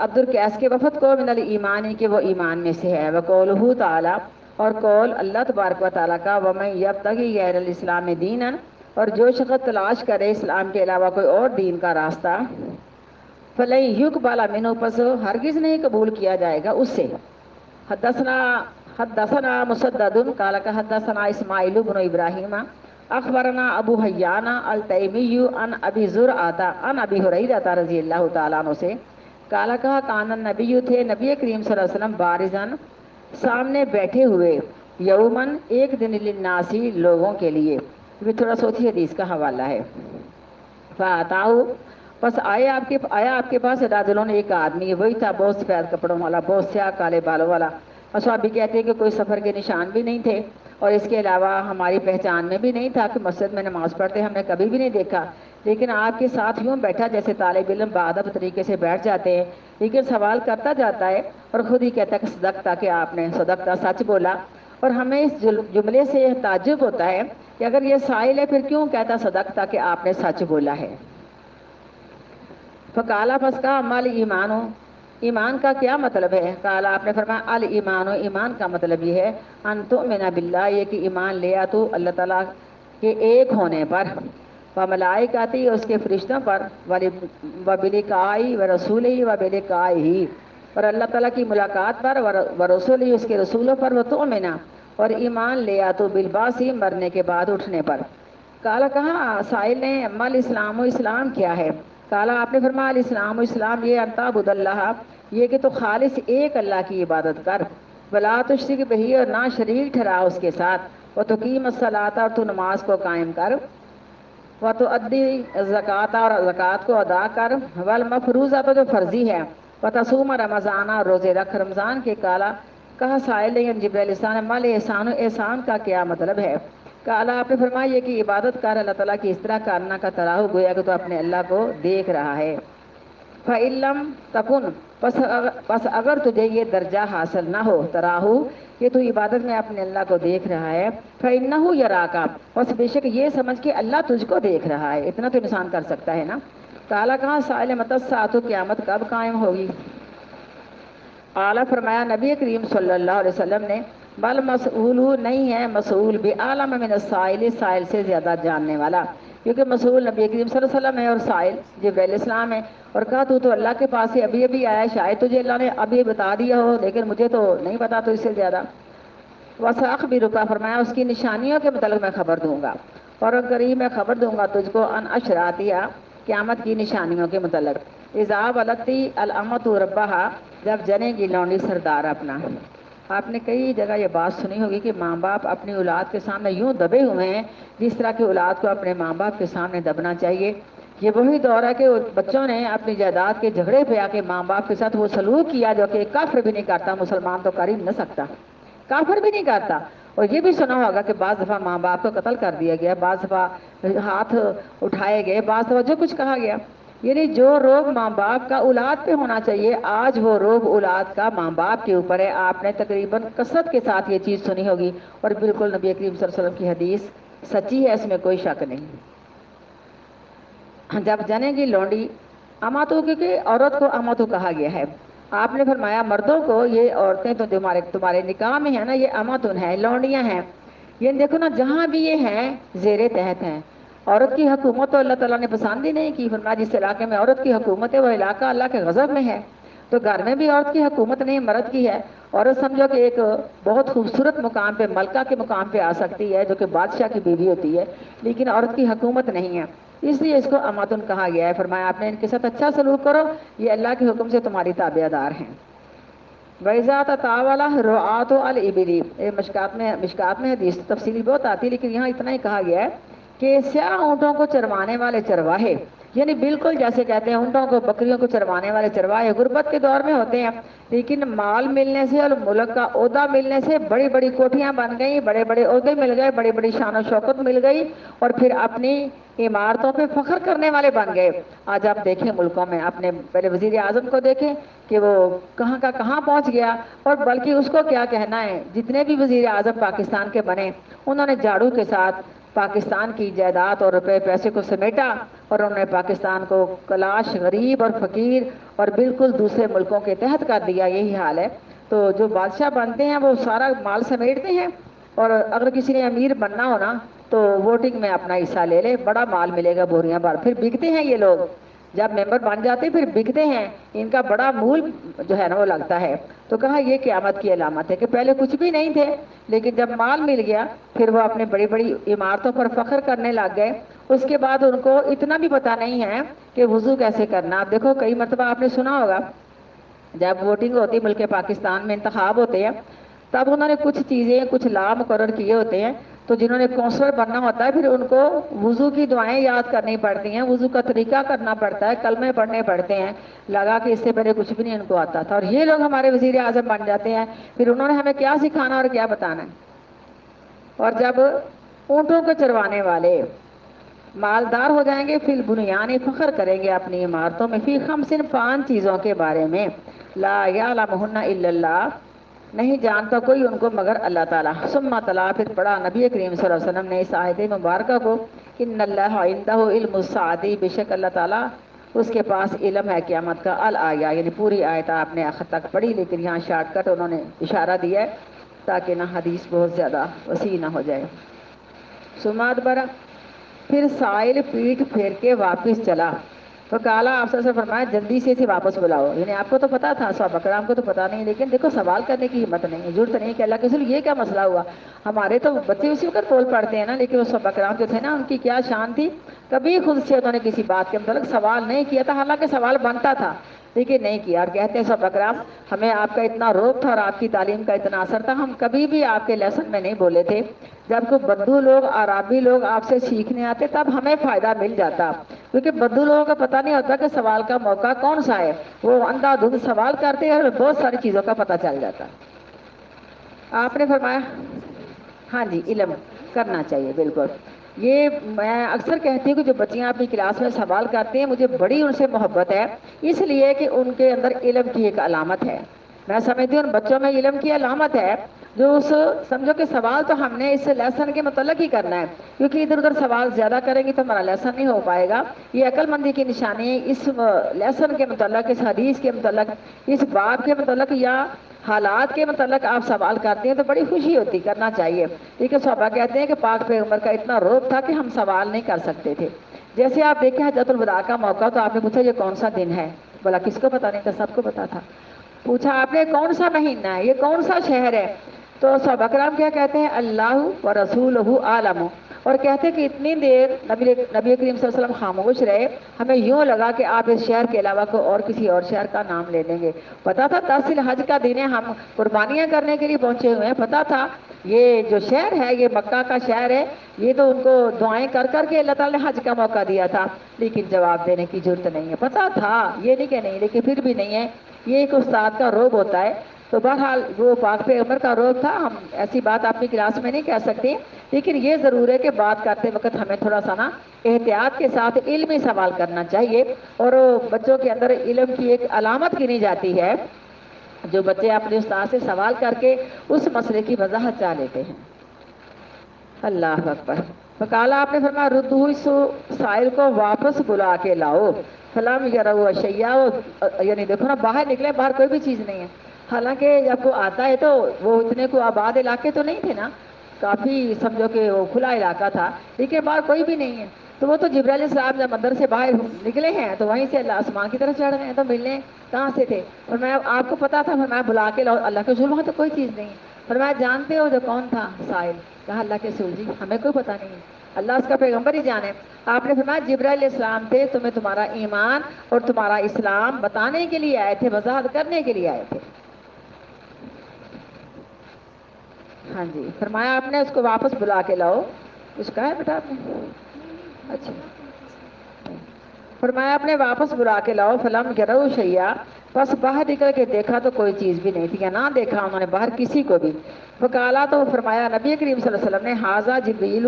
عبد القیس کے وفد کو من الایمان کہ وہ ایمان میں سے ہے. وقولہ تعالی، اور قول اللہ تبارک و تعالیٰ کا، ومن یبتغی غیر الاسلام دینا، اور جو شخص تلاش کرے اسلام کے علاوہ کوئی اور دین کا راستہ، فلن یقبل منہ، پس ہرگز نہیں قبول کیا جائے گا اس سے. حدثنا مسدد قال حدثنا اسماعیل بن ابراہیم اخبرنا ابو حیان التیمی عن ابی زرعۃ عن ابی ہریرہ رضی اللہ تعالیٰ عنہ سے قال کہا کان النبی، تھے نبی کریم صلی اللہ علیہ وسلم، بارزن سامنے بیٹھے ہوئے، یومن ایک دن، للناسی لوگوں کے لیے. یہ تھوڑا سوچی حدیث کا حوالہ ہے. فاتاؤ، بس آیا آپ کے پاس رجلون، ایک آدمی، وہی تھا بہت سفید کپڑوں والا، بہت سیاہ کالے بالوں والا. صحابی کہتے ہیں کہ کوئی سفر کے نشان بھی نہیں تھے، اور اس کے علاوہ ہماری پہچان میں بھی نہیں تھا کہ مسجد میں نماز پڑھتے ہم نے کبھی بھی نہیں دیکھا. لیکن آپ کے ساتھ یوں بیٹھا جیسے طالب علم باادب طریقے سے بیٹھ جاتے ہیں، لیکن سوال کرتا جاتا ہے اور خود ہی کہتا ہے کہ صدقتا، کہ آپ نے صدقتا، سچ بولا. اور ہمیں اس جملے سے تعجب ہوتا ہے کہ اگر یہ سائل ہے پھر کیوں کہتا صدقتا، کہ آپ نے سچ بولا ہے. فقالا، پس کہا مال ایمانو، ایمان کا کیا مطلب ہے؟ قال، آپ نے فرمایا الایمان، ایمان کا مطلب یہ ہے ان تؤمن باللہ، یہ کہ ایمان لیا تو اللہ تعالیٰ کے ایک ہونے پر، وملائکتی، اس کے فرشتوں پر، وبلقائی ورسولہ، وبلقائہ، اور اللہ تعالیٰ کی ملاقات پر، ورسولہ، اس کے رسولوں پر، وتؤمن، اور ایمان لیا تو بالبعث، مرنے کے بعد اٹھنے پر. قال، کہا سائل نے مال اسلام، اسلام کیا ہے؟ قال، آپ نے فرمایا الاسلام، اسلام یہ ان تعبد اللہ، یہ کہ تو خالص ایک اللہ کی عبادت کر، ولا تشرک بہ، اور نہ شریک ٹھہرا اس کے ساتھ، وتقیم الصلاۃ، اور تو نماز کو قائم کر، وتؤدی الزکوٰۃ، اور زکوٰۃ کو ادا کر، والمفروضۃ، جو فرضی ہے، وتصوم رمضان، اور روزے رکھ رمضان کے. کہا سائل نے جبرائیل علیہ السلام مال احسان، احسان کا کیا مطلب ہے؟ قال، آپ نے فرمایا یہ کہ عبادت کر اللہ تعالیٰ کی اس طرح کرنا کا تراہ، گویا کہ تو اپنے اللہ کو دیکھ رہا ہے. فَإِن لَّمْ تَكُن، پس اگر تجھے یہ درجہ حاصل نہ ہو، تراہو، کہ تو عبادت میں اپنے اللہ کو دیکھ رہا ہے، فَإِنَّهُ يَرَاكَ، پس بے شک یہ سمجھ کے اللہ تجھ کو دیکھ رہا ہے. اتنا تو انسان کر سکتا ہے نا. قال، کہا سائل متی الساعۃ، قیامت کب قائم ہوگی؟ اعلیٰ فرمایا نبی کریم صلی اللہ علیہ وسلم نے، بل مسئول، نہیں ہے مسئول، بعالم من السائل، سائل سے زیادہ جاننے والا، کیونکہ مسئول نبی کریم صلی اللہ علیہ وسلم ہے اور سائل جبرائیل علیہ السلام ہے. اور کہا تو اللہ کے پاس سے ابھی ابھی آیا، شاید تجھے اللہ نے ابھی بتا دیا ہو، لیکن مجھے تو نہیں پتا تو اس سے زیادہ. وَسَأَخْبِرُكَ، فرمایا اس کی نشانیوں کے متعلق میں خبر دوں گا، اور قریب میں خبر دوں گا تجھ کو، ان اشراطیہ، قیامت کی نشانیوں کے متعلق. اذا ولدتی الامۃ ربہا، جب جنے گی لونڈی سردار اپنا. آپ نے کئی جگہ یہ بات سنی ہوگی کہ ماں باپ اپنی اولاد کے سامنے یوں دبے ہوئے ہیں جس طرح کی اولاد کو اپنے ماں باپ کے سامنے دبنا چاہیے. یہ وہی دور ہے کہ بچوں نے اپنی جائیداد کے جھگڑے پہ آ کے ماں باپ کے ساتھ وہ سلوک کیا جو کہ کافر بھی نہیں کرتا، مسلمان تو کر ہی نہ سکتا، کافر بھی نہیں کرتا. اور یہ بھی سنا ہوگا کہ بعض دفعہ ماں باپ کو قتل کر دیا گیا، بعض دفعہ ہاتھ اٹھائے گئے، بعض دفعہ جو کچھ کہا گیا، یعنی جو روب ماں باپ کا اولاد پہ ہونا چاہیے آج وہ روب اولاد کا ماں باپ کے اوپر ہے۔ آپ نے تقریباً کثرت کے ساتھ یہ چیز سنی ہوگی، اور بالکل نبی کریم صلی اللہ علیہ وسلم کی حدیث سچی ہے، اس میں کوئی شک نہیں۔ جب جنے گی لونڈی اماتو، کیونکہ عورت کو اماتو کہا گیا ہے، آپ نے فرمایا مردوں کو یہ عورتیں تو تمہارے نکاح میں ہیں نا، یہ اماتن ہیں، لونڈیاں ہیں، یہ دیکھو نا جہاں بھی یہ ہیں زیر تحت ہیں۔ عورت کی حکومت تو اللہ تعالیٰ نے پسند ہی نہیں کی، فرمایا جس علاقے میں عورت کی حکومت ہے وہ علاقہ اللہ کے غضب میں ہے۔ تو گھر میں بھی عورت کی حکومت نہیں، مرد کی ہے۔ عورت سمجھو کہ ایک بہت خوبصورت مقام پہ، ملکہ کے مقام پہ آ سکتی ہے جو کہ بادشاہ کی بیوی ہوتی ہے، لیکن عورت کی حکومت نہیں ہے، اس لیے اس کو اماتن کہا گیا ہے۔ فرمایا آپ نے ان کے ساتھ اچھا سلوک کرو، یہ اللہ کے حکم سے تمہاری تابع دار ہیں۔ وَإِذَا تَطَاوَلَ رُعَاةُ الْإِبِلِ، مشکات میں حدیث تفصیلی بہت آتی ہے، لیکن یہاں اتنا ہی کہا گیا ہے کہ سیاہ اونٹوں کو چروانے والے چرواہے، یعنی بالکل جیسے کہتے ہیں اونٹوں کو بکریوں کو چروانے والے چرواہے غربت کے دور میں ہوتے ہیں، لیکن مال ملنے سے اور ملک کا عہدہ ملنے سے بڑی بڑی کوٹھیاں بن گئی، بڑے بڑے عہدے مل گئے، بڑی بڑی شان و شوکت مل گئی، اور پھر اپنی عمارتوں پہ فخر کرنے والے بن گئے۔ آج آپ دیکھیں ملکوں میں، اپنے پہلے وزیر اعظم کو دیکھیں کہ وہ کہاں کا کہاں پہنچ گیا، اور بلکہ اس کو کیا کہنا ہے، جتنے بھی وزیر اعظم پاکستان کے بنے انہوں نے جھاڑو کے ساتھ پاکستان کی جائیداد اور روپے پیسے کو سمیٹا، اور انہوں نے پاکستان کو کلاش، غریب اور فقیر اور بالکل دوسرے ملکوں کے تحت کر دیا۔ یہی حال ہے۔ تو جو بادشاہ بنتے ہیں وہ سارا مال سمیٹتے ہیں، اور اگر کسی نے امیر بننا ہو نا تو ووٹنگ میں اپنا حصہ لے لے، بڑا مال ملے گا بوریاں بھر، پھر بکتے ہیں یہ لوگ، جب ممبر بن جاتے پھر بکتے ہیں، ان کا بڑا مول جو ہے نا وہ لگتا ہے۔ تو کہا یہ قیامت کی علامت ہے کہ پہلے کچھ بھی نہیں تھے، لیکن جب مال مل گیا پھر وہ اپنے بڑی بڑی عمارتوں پر فخر کرنے لگ گئے۔ اس کے بعد ان کو اتنا بھی پتہ نہیں ہے کہ وضو کیسے کرنا۔ آپ دیکھو کئی مرتبہ آپ نے سنا ہوگا جب ووٹنگ ہوتی ملک پاکستان میں، انتخاب ہوتے ہیں، تب انہوں نے کچھ چیزیں، کچھ لا مقرر کیے ہوتے ہیں، تو جنہوں نے کونسلر بننا ہوتا ہے پھر ان کو وضو کی دعائیں یاد کرنی پڑتی ہیں، وضو کا طریقہ کرنا پڑتا ہے، کلمے پڑھنے پڑتے ہیں، لگا کہ اس سے پہلے کچھ بھی نہیں ان کو آتا تھا، اور یہ لوگ ہمارے وزیر اعظم بن جاتے ہیں، پھر انہوں نے ہمیں کیا سکھانا اور کیا بتانا ہے۔ اور جب اونٹوں کو چروانے والے مالدار ہو جائیں گے، پھر بنیانی فخر کریں گے اپنی عمارتوں میں، فی خمس، 5 چیزوں کے بارے میں، لا یعلمہن الا اللہ، نہیں جانتا کوئی ان کو مگر اللہ تعالیٰ۔ ثم تلا، پھر پڑھا نبی کریم صلی اللہ علیہ وسلم نے اس آیت مبارکہ کو، ان اللہ عندہ علم الساعۃ، بے شک اللہ تعالیٰ اس کے پاس علم ہے قیامت کا، الآیہ، یعنی پوری آیت آپ نے آخر تک پڑھی، لیکن یہاں شارٹ کٹ انہوں نے اشارہ دیا ہے تاکہ نہ حدیث بہت زیادہ وسیع نہ ہو جائے۔ ثم ادبر، پھر سائل پیٹھ پھیر کے واپس چلا، تو کالا آپ سے فرمایا جلدی سے اسے واپس بلاؤ، یعنی آپ کو تو پتا تھا، صحابہ کرام کو تو پتا نہیں، لیکن دیکھو سوال کرنے کی ہمت نہیں، ضرورت نہیں کہ اللہ کے رسول یہ کیا مسئلہ ہوا۔ ہمارے تو بچے اسی وقت بول پڑتے ہیں نا، لیکن وہ صحابہ کرام جو تھے نا ان کی کیا شان تھی، کبھی خود سے انہوں نے کسی بات کے متعلق سوال نہیں کیا تھا، حالانکہ سوال بنتا تھا لیکن نہیں کیا، اور کہتے ہیں صحابہ کرام ہمیں آپ کا اتنا روب تھا اور آپ کی تعلیم کا اتنا اثر تھا، ہم کبھی بھی آپ کے لیسن میں نہیں بولے تھے، جب کوئی بدو لوگ، عرابی لوگ آپ سے سیکھنے آتے تب ہمیں فائدہ مل جاتا، کیونکہ بدو لوگوں کا پتہ نہیں ہوتا کہ سوال کا موقع کون سا ہے، وہ اندھا دھند سوال کرتے ہیں اور بہت ساری چیزوں کا پتہ چل جاتا۔ آپ نے فرمایا ہاں جی علم کرنا چاہیے، بالکل۔ یہ میں اکثر کہتی ہوں کہ جو بچیاں اپنی کلاس میں سوال کرتی ہیں مجھے بڑی ان سے محبت ہے، اس لیے کہ ان کے اندر علم کی ایک علامت ہے، میں سمجھتی ہوں ان بچوں میں علم کی علامت ہے، جو اس سمجھو کہ سوال تو ہم نے اس لیسن کے متعلق ہی کرنا ہے، کیونکہ ادھر ادھر سوال زیادہ کریں گی تو ہمارا لیسن نہیں ہو پائے گا۔ یہ عقل مندی کی نشانی ہے، اس لیسن کے متعلق، اس حدیث کے متعلق، اس باب کے متعلق یا حالات کے متعلق آپ سوال کرتے ہیں تو بڑی خوشی ہوتی، کرنا چاہیے، لیکن صحابہ کہتے ہیں کہ پاک پیغمبر کا اتنا روب تھا کہ ہم سوال نہیں کر سکتے تھے۔ جیسے آپ دیکھیں حجۃ الوداع کا موقع تو آپ نے پوچھا یہ کون سا دن ہے، بولا کس کو پتا نہیں تھا، سب کو پتا تھا، پوچھا آپ نے کون سا مہینہ ہے، یہ کون سا شہر ہے، تو صحابہ کرام کیا کہتے ہیں اللہ و رسولہ عالم، اور کہتے ہیں کہ اتنی دیر نبی کریم صلی اللہ علیہ وسلم خاموش رہے، ہمیں یوں لگا کہ آپ اس شہر کے علاوہ کو اور کسی اور شہر کا نام لے دیں گے، پتا تھا 10 ذی الحج کا دن ہے، ہم قربانیاں کرنے کے لیے پہنچے ہوئے ہیں، پتا تھا یہ جو شہر ہے یہ مکہ کا شہر ہے، یہ تو ان کو دعائیں کر کر کے اللہ تعالیٰ نے حج کا موقع دیا تھا، لیکن جواب دینے کی ضرورت نہیں ہے، پتا تھا، یہ نہیں کہ نہیں، لیکن پھر بھی نہیں ہے۔ یہ ایک استاد کا روب ہوتا ہے تو بہرحال وہ پاک پیغمبر کا روب تھا، ہم ایسی بات اپنی کلاس میں نہیں کہہ سکتے، لیکن یہ ضرور ہے کہ بات کرتے وقت ہمیں تھوڑا سا نا احتیاط کے ساتھ علمی سوال کرنا چاہیے، اور بچوں کے اندر علم کی ایک علامت گنی جاتی ہے جو بچے اپنے استاد سے سوال کر کے اس مسئلے کی وضاحت چاہ لیتے ہیں۔ اللہ اکبر۔ فقالا آپ نے فرمایا ردو اس سائل کو واپس بلا کے لاؤ، فلم یروا شیئا، یعنی دیکھو نا باہر نکلے، باہر کوئی بھی چیز نہیں ہے، حالانکہ جب وہ آتا ہے تو وہ اتنے کو آباد علاقے تو نہیں تھے نا، کافی سمجھو کہ وہ کھلا علاقہ تھا، لیکن باہر کوئی بھی نہیں ہے، تو وہ تو جبرائیل علیہ السلام جب اندر سے باہر نکلے ہیں تو وہیں سے اللہ آسمان کی طرف چڑھ گئے ہیں، تو ملنے کہاں سے تھے؟ فرمایا آپ کو پتا تھا، فرمایا بلا کے لاؤ، اللہ کے رسول وہاں تو کوئی چیز نہیں ہے، فرمایا جانتے ہو جو کون تھا؟ سائل۔ کہا اللہ کے رسول جی ہمیں کوئی پتہ نہیں ہے، اللہ اس کا پیغمبر ہی جانے۔ آپ نے فرمایا جبرائیل علیہ السلام تھے، تمہیں تمہارا ایمان اور تمہارا اسلام بتانے کے لیے آئے تھے، وضاحت کرنے کے لیے آئے تھے۔ ہاں جی، فرمایا آپ نے اس کو واپس بلا کے لاؤ، کچھ کہا ہے بیٹا آپ نے؟ اچھا، فرمایا آپ نے واپس بلا کے لاؤ، فلم یروا شیئا، بس باہر نکل کے دیکھا تو کوئی چیز بھی نہیں تھی، یا نہ دیکھا انہوں نے باہر کسی کو بھی۔ فقالا تو فرمایا نبی کریم صلی اللہ علیہ وسلم نے حاذا جبریل،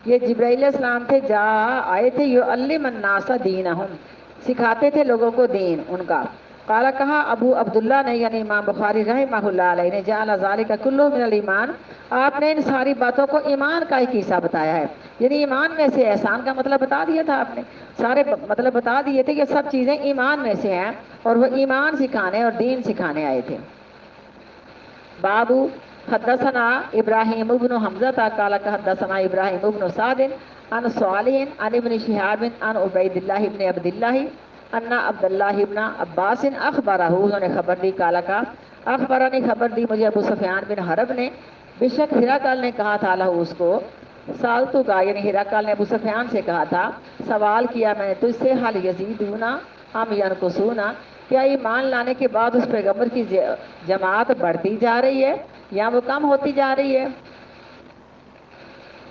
یہ جبرائیل علیہ السلام تھے، جا آئے تھے یعلم الناس دینہم، سکھاتے تھے لوگوں کو دین ان کا۔ قالا کہا ابو عبداللہ نے، یعنی امام بخاری رحمہ اللہ علیہ نے، جعل ذالک کلہ من الایمان، آپ نے ان ساری باتوں کو ایمان کا ایک حصہ بتایا ہے، یعنی ایمان میں سے، احسان کا مطلب بتا دیا تھا آپ نے، سارے مطلب بتا دیے تھے کہ سب چیزیں ایمان میں سے ہیں، اور وہ ایمان سکھانے اور دین سکھانے آئے تھے۔ بابو حدثنا ابراہیم ابن حمزہ قال حدثنا ابراہیم ابن سعد عن صالح عن ابن شہاب عن عبید اللہ ابن عبد اللہ ان عبد اللہ ابن عباس اخبرہ، انہوں نے خبر دی، کالا کا اخبرانی، خبر دی مجھے ابو سفیان بن حرب نے، بے شک ہرقل نے کہا تھا لہو اس کو، سالتو کا، یعنی ہرقل نے ابو سفیان سے کہا تھا، سوال کیا میں نے تجھ سے، حل یزیدونا ام ینقصونا، کیا ایمان لانے کے بعد اس پیغمبر کی جماعت بڑھتی جا رہی ہے یا وہ کم ہوتی جا رہی ہے؟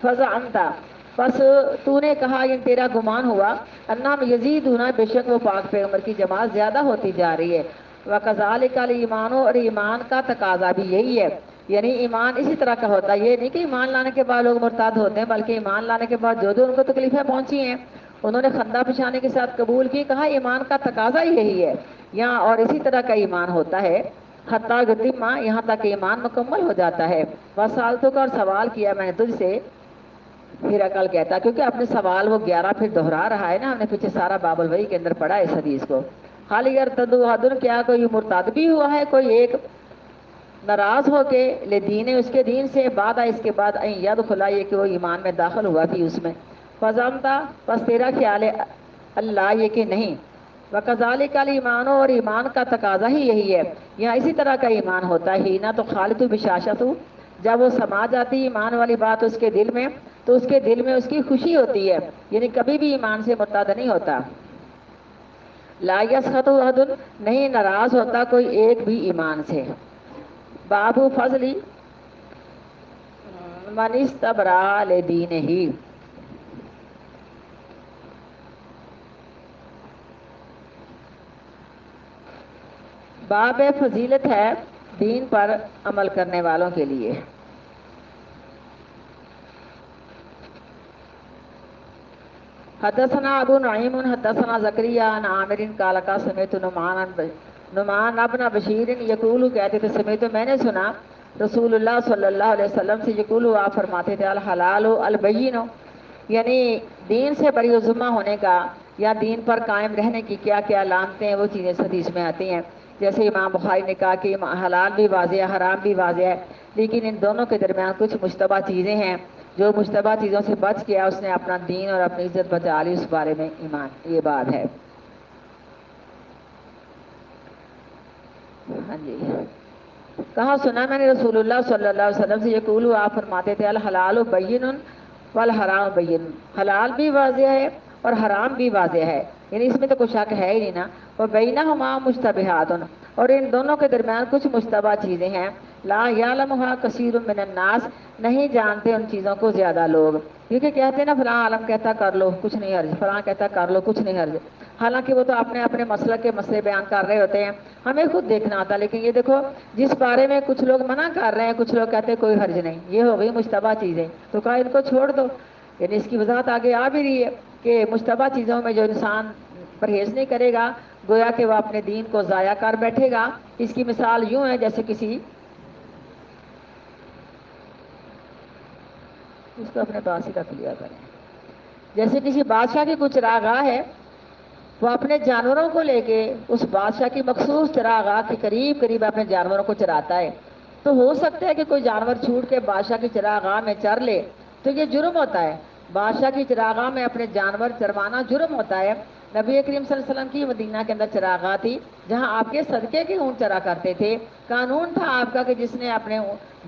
فزعمتا، پس تو نے کہا، یہ تیرا گمان ہوا، انہم یزیدونا، بے شک وہ پاک پیغمبر کی جماعت زیادہ ہوتی جا رہی ہے، وکذالک الایمان، اور ایمان کا تقاضا بھی یہی ہے، یعنی ایمان اسی طرح کا ہوتا ہے، یہ نہیں کہ ایمان لانے کے بعد لوگ مرتد ہوتے ہیں، بلکہ ایمان لانے کے بعد جو جو ان کو تکلیفیں پہنچی ہیں انہوں نے خندہ پچھانے کے ساتھ قبول کی، کہا ایمان کا تقاضا ہی یہی ہے یہاں، اور اسی طرح کا ایمان ہوتا ہے، حتیٰ یتم، یہاں تک ایمان مکمل ہو جاتا ہے۔ وسالتوں کا، اور سوال کیا میں نے تجھ سے، ہرقل کہتا، کیونکہ اپنے سوال وہ 11 پھر دہرا رہا ہے نا، ہم نے پیچھے سارا باب الوحی کے اندر پڑھا ہے اس حدیث کو، حال یرتد احد، کیا کوئی مرتد بھی ہوا ہے کوئی ایک ناراض ہو کے، لے دین، اس کے دین سے، بعد اس کے بعد این یدخلا، یہ کہ وہ ایمان میں داخل ہوا بھی اس میں، فزعمتا، پس تیرا خیال ہے، اللہ یہ کہ نہیں، وکذالک الایمان، اور ایمان کا تقاضا ہی یہی ہے، یہاں اسی طرح کا ایمان ہوتا ہے، ہی نہ تو خالد بشاشت، جب وہ سما جاتی ایمان والی بات اس کے دل میں، تو اس کے دل میں اس کی خوشی ہوتی ہے، یعنی کبھی بھی ایمان سے مرتد نہیں ہوتا۔ لا یسخط احد، نہیں ناراض ہوتا کوئی ایک بھی ایمان سے۔ بابو فضلی من استبرا لدینہ، باب فضیلت ہے دین پر عمل کرنے والوں کے لیے۔ حدثنا ابو نعیم حدثنا زکریا عن عامر قال کا سمعت نعمان ابن بشیر یقول، کہتے تھے سمعت، میں نے سنا، رسول اللہ صلی اللہ علیہ وسلم سے، یقول، آپ فرماتے تھے، الحلال البین، یعنی دین سے بری ذمہ ہونے کا یا دین پر قائم رہنے کی کیا کیا علامتیں ہیں، وہ چیزیں اس حدیث میں آتی ہیں، جیسے امام بخاری نے کہا کہ حلال بھی واضح ہے، حرام بھی واضح ہے، لیکن ان دونوں کے درمیان کچھ مشتبہ چیزیں ہیں، جو مشتبہ چیزوں سے بچ گیا اس نے اپنا دین اور اپنی عزت بچا لی، اس بارے میں ایمان، یہ بات ہے۔ ہاں جی، کہا سنا میں نے رسول اللہ صلی اللہ علیہ وسلم سے، یقول، آپ فرماتے تھے، الحلال بین والحرام بین، حلال بھی واضح ہے اور حرام بھی واضح ہے، یعنی اس میں تو کوئی شک ہے ہی نہیں نا، اور بینہما مشتبہات، اور ان دونوں کے درمیان کچھ مشتبہ چیزیں ہیں، لا یعلمها کثیر من الناس، نہیں جانتے ان چیزوں کو زیادہ لوگ، کیونکہ کہتے ہیں نا فلاں عالم کہتا کر لو کچھ نہیں حرج، فلاں کہتا کر لو کچھ نہیں حرج، حالانکہ وہ تو اپنے اپنے مسلک کے مسئلے بیان کر رہے ہوتے ہیں، ہمیں خود دیکھنا آتا. لیکن یہ دیکھو جس بارے میں کچھ لوگ منع کر رہے ہیں، کچھ لوگ کہتے ہیں کوئی حرج نہیں، یہ ہو گئی مشتبہ چیزیں، تو کہا ان کو چھوڑ دو. یعنی اس کی وضاحت آگے آ بھی رہی ہے کہ مشتبہ چیزوں میں جو انسان پرہیز نہیں کرے گا گویا کہ وہ اپنے دین کو ضائع کر بیٹھے گا. اس کی مثال یوں ہے جیسے کسی، اس کو اپنے پاس ہی رکھ لیا کریں، جیسے کسی بادشاہ کی کچھ چراگاہ ہے، وہ اپنے جانوروں کو لے کے اس بادشاہ کی مخصوص چراگاہ کے قریب قریب اپنے جانوروں کو چراتا ہے. تو ہو سکتا ہے کہ کوئی جانور چھوٹ کے بادشاہ کی چراگاہ میں چر لے تو یہ جرم ہوتا ہے. بادشاہ کی چراگاہ میں اپنے جانور چروانا جرم ہوتا ہے. نبی کریم صلی اللہ علیہ وسلم کی مدینہ کے اندر چراگاہ تھی جہاں آپ کے صدقے کے اونٹ چرا کرتے تھے. قانون تھا آپ کا کہ جس نے اپنے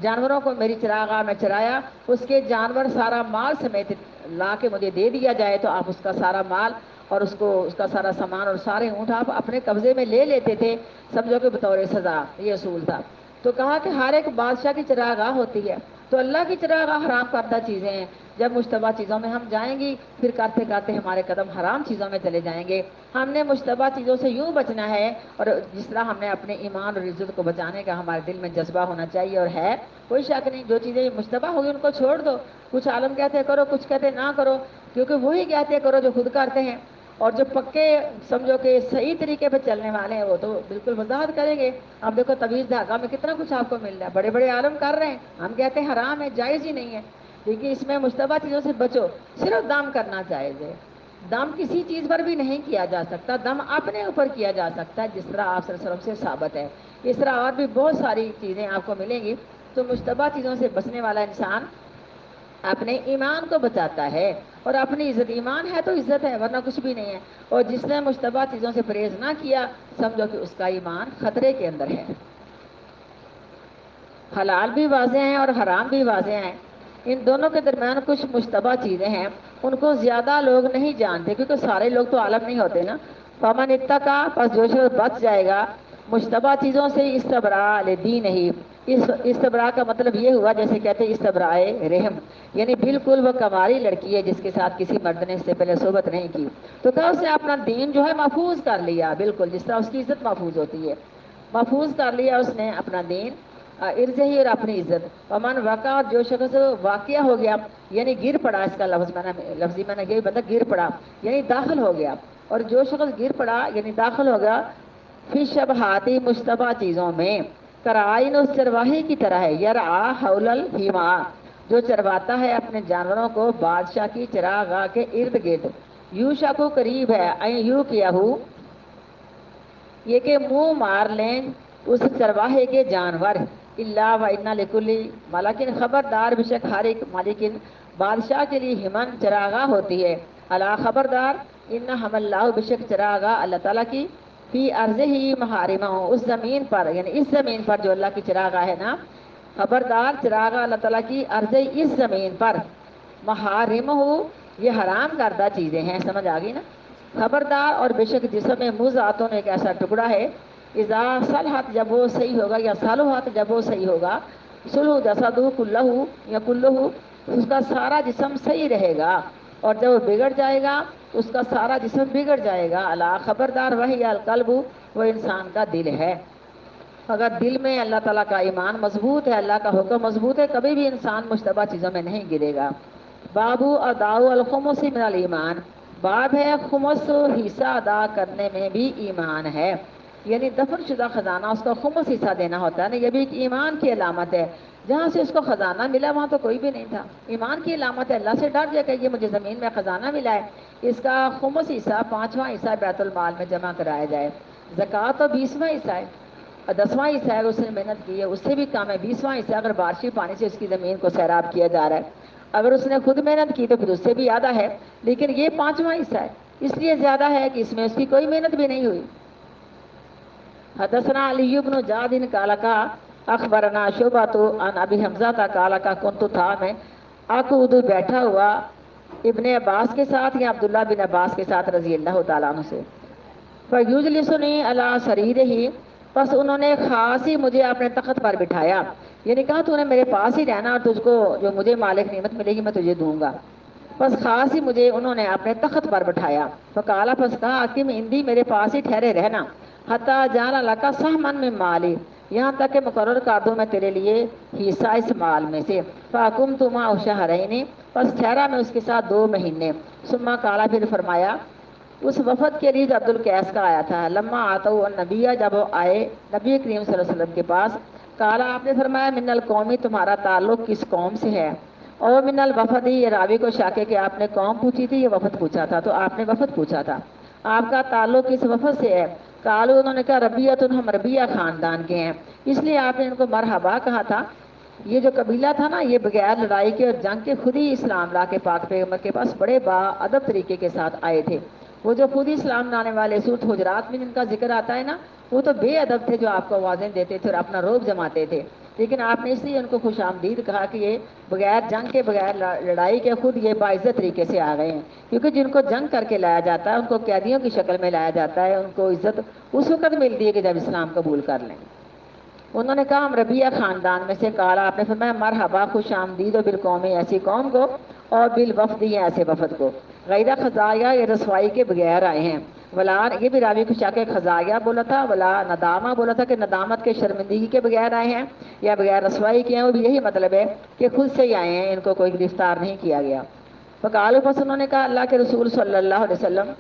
جانوروں کو میری چراگاہ میں چرایا اس کے جانور سارا مال سمیت لا کے مجھے دے دیا جائے، تو آپ اس کا سارا مال اور اس کا سارا سامان اور سارے اونٹ آپ اپنے قبضے میں لے لیتے تھے، سمجھو کہ بطور سزا. یہ اصول تھا. تو کہا کہ ہر ایک بادشاہ کی چراگاہ ہوتی ہے، تو اللہ کی چراگاہ حرام کردہ چیزیں ہیں. جب مشتبہ چیزوں میں ہم جائیں گی پھر کرتے کرتے ہمارے قدم حرام چیزوں میں چلے جائیں گے. ہم نے مشتبہ چیزوں سے یوں بچنا ہے، اور جس طرح ہم نے اپنے ایمان اور عزت کو بچانے کا ہمارے دل میں جذبہ ہونا چاہیے اور ہے. کوئی شک نہیں، جو چیزیں مشتبہ ہوگی ان کو چھوڑ دو. کچھ عالم کہتے ہیں کرو، کچھ کہتے ہیں نہ کرو، کیونکہ وہی کہتے ہیں کرو جو خود کرتے ہیں. اور جو پکے سمجھو کہ صحیح طریقے پہ چلنے والے ہیں وہ تو بالکل وضاحت کریں گے. اب دیکھو تویز دھاگا میں کتنا کچھ آپ کو مل رہا ہے، بڑے بڑے عالم کر رہے ہیں، ہم کہتے ہیں حرام ہے، جائز ہی نہیں ہے. لیکن اس میں مشتبہ چیزوں سے بچو. صرف دم کرنا جائز ہے. دم کسی چیز پر بھی نہیں کیا جا سکتا، دم اپنے اوپر کیا جا سکتا ہے جس طرح آپ صلی اللہ علیہ وسلم سے ثابت ہے. اس طرح اور بھی بہت ساری چیزیں آپ کو ملیں گی. تو مشتبہ چیزوں سے بچنے والا انسان اپنے ایمان کو بچاتا ہے، اور اپنی عزت، ایمان ہے تو عزت ہے ورنہ کچھ بھی نہیں ہے. اور جس نے مشتبہ چیزوں سے پرہیز نہ کیا سمجھو کہ اس کا ایمان خطرے کے اندر ہے. حلال بھی واضح ہیں اور حرام بھی واضح ہیں. ان دونوں کے درمیان کچھ مشتبہ چیزیں ہیں، ان کو زیادہ لوگ نہیں جانتے کیونکہ سارے لوگ تو عالم نہیں ہوتے نا. فمن اتقی، پس جو شخص بچ جائے گا مشتبہ چیزوں سے، استبراء لدینہ، اس استبراء کا مطلب یہ ہوا جیسے کہتے ہیں استبراء رحم، یعنی بالکل وہ کماری لڑکی ہے جس کے ساتھ کسی مرد نے اس سے پہلے صحبت نہیں کی، تو کیا اس نے اپنا دین جو ہے محفوظ کر لیا، بالکل جس طرح اس کی عزت محفوظ ہوتی ہے، محفوظ کر لیا اس نے اپنا دین، عرض ہی اور اپنی عزت. ومن وقع، اور جو شخص واقعہ ہو گیا یعنی گر پڑا، اس کا لفظی میں نے یہ بندہ گر پڑا یعنی داخل ہو گیا. اور جو شخص گر پڑا یعنی داخل ہو گیا فی شبہاتی، مشتبہ چیزوں میں، کرائن، اس چرواہی کی طرح ہے، یرعا حول الحما، جو چرواتا ہے اپنے جانوروں کو بادشاہ کی چراگاہ کے ارد گرد. یوشکو، قریب ہے، این یو کیا ہو، یہ کہ منہ مار لیں اس چرواہے کے جانور. اللہ و انا لکلی ملکن، خبردار بے شک ہر ایک مالکن، بادشاہ کے لیے ہمن چراگاہ ہوتی ہے. اللہ، خبردار، ان ہم اللہ، بے شک چراگاہ اللہ تعالیٰ کی، فی ارض ہی محارمہ، اس زمین پر، یعنی اس زمین پر جو اللہ کی چراگاہ ہے نا، خبردار چراگاہ اللہ تعالیٰ کی ارض، اس زمین پر، محارم ہو، یہ حرام کردہ چیزیں ہیں، سمجھ آ گئی نا. خبردار، اور بے شک جسم میں مضغۃ، ایک ایسا ٹکڑا ہے، اذا صلحت، جب وہ صحیح ہوگا، یا صلحت، جب وہ صحیح ہوگا، صلح جسدہ کلہ، یا کلہ، اس کا سارا جسم صحیح رہے گا، اور جب وہ بگڑ جائے گا اس کا سارا جسم بگڑ جائے گا. الا، خبردار، وہی القلب، وہ انسان کا دل ہے. اگر دل میں اللہ تعالیٰ کا ایمان مضبوط ہے، اللہ کا حکم مضبوط ہے، کبھی بھی انسان مشتبہ چیزوں میں نہیں گرے گا. بابو اداؤ الخمس من الایمان، باب ہے خمس حصہ ادا کرنے میں بھی ایمان ہے، یعنی دفن شدہ خزانہ اس کا خمس حصہ دینا ہوتا ہے نا، یہ بھی ایک ایمان کی علامت ہے. جہاں سے اس کو خزانہ ملا وہاں تو کوئی بھی نہیں تھا، ایمان کی علامت ہے. اللہ سے ڈر جائے کہ یہ مجھے زمین میں خزانہ ملا ہے، اس کا خمس حصہ، 5واں حصہ بیت المال میں جمع کرایا جائے. زکوٰۃ تو 20واں حصہ ہے، 10واں حصہ ہے اس نے محنت کی ہے، اس سے بھی کم ہے. 20واں حصہ اگر بارشی پانی سے اس کی زمین کو سیراب کیا جا رہا ہے، اگر اس نے خود محنت کی تو پھر اس سے بھی زیادہ ہے، لیکن یہ 5واں حصہ ہے اس لیے زیادہ ہے کہ اس میں اس کی کوئی محنت بھی نہیں ہوئی. حدثنا علی بن جعد قال اخبرنا شعبۃ عن ابی حمزہ قال کنت تھا میں اقعد، بیٹھا ہوا، ابن عباس کے ساتھ یا عبداللہ بن عباس کے ساتھ رضی اللہ تعالیٰ عنہ سے. فیجلسنی علی سریرہ، بس انہوں نے خاص ہی مجھے اپنے تخت پر بٹھایا، یعنی کہا تو نے میرے پاس ہی رہنا اور تجھ کو جو مجھے مالک نعمت ملے گی میں تجھے دوں گا. بس خاص ہی مجھے انہوں نے اپنے تخت پر بٹھایا. فقالا پس کہا کہ میں اندی میرے پاس ہی ٹھہرے رہنا. حتی جعل لک سہمن من مالی یہاں تک کہ مقرر کر دوں میں تیرے لیے حصہ اس مال میں سے. فَأَقُمْتُ مَعَهُ شَهْرَيْنِ پس ٹھہرا میں اس کے ساتھ 2 مہینے. ثم قالا پھر فرمایا اس وفد کے لیے جو عبد القیس کا آیا تھا. لما آتوا النبی جب وہ آئے نبی کریم صلی اللہ علیہ وسلم کے پاس. قالا آپ نے فرمایا من القومی تمہارا تعلق کس قوم سے ہے؟ اور من الوفد یہ راوی کو شک ہے کہ آپ نے قوم پوچھی تھی یا وفد پوچھا تھا، تو آپ نے وفد پوچھا تھا. آپ کا تعلق کس وفد سے ہے؟ قالوا انہوں نے کہا ربیۃ ہم ربیہ خاندان کے ہیں، اس لیے آپ نے ان کو مرحبا کہا تھا. یہ جو قبیلہ تھا نا یہ بغیر لڑائی کے اور جنگ کے خود ہی اسلام لا کے پاک پیغمبر کے پاس بڑے با ادب طریقے کے ساتھ آئے تھے. وہ جو خود ہی اسلام لانے والے سورۃ حجرات میں جن کا ذکر آتا ہے نا، وہ تو بے ادب تھے جو آپ کو آوازیں دیتے تھے اور اپنا روب جماتے تھے. لیکن آپ نے اس لیے ان کو خوش آمدید کہا کہ یہ بغیر جنگ کے بغیر لڑائی کے خود یہ باعزت طریقے سے آ گئے ہیں. کیونکہ جن کو جنگ کر کے لایا جاتا ہے ان کو قیدیوں کی شکل میں لایا جاتا ہے، ان کو عزت اس وقت ملتی ہے کہ جب اسلام قبول کر لیں. انہوں نے کہا ہم ربیہ خاندان میں سے. قالا آپ نے فرمایا مرحبا خوش آمدید و بالقوم ایسی قوم کو اور بالوفد ایسے وفد کو. غیر خزایا یہ رسوائی کے بغیر آئے ہیں. ولا یہ بھی راوی کو شک ہے خزایا بولا تھا، ولا ندامہ بولا تھا کہ ندامت کے شرمندگی کے بغیر آئے ہیں یا بغیر رسوائی کے ہیں. وہ بھی یہی مطلب ہے کہ خود سے ہی آئے ہیں، ان کو کوئی گرفتار نہیں کیا گیا. فقالوا پس انہوں نے کہا اللہ کے رسول صلی اللہ علیہ وسلم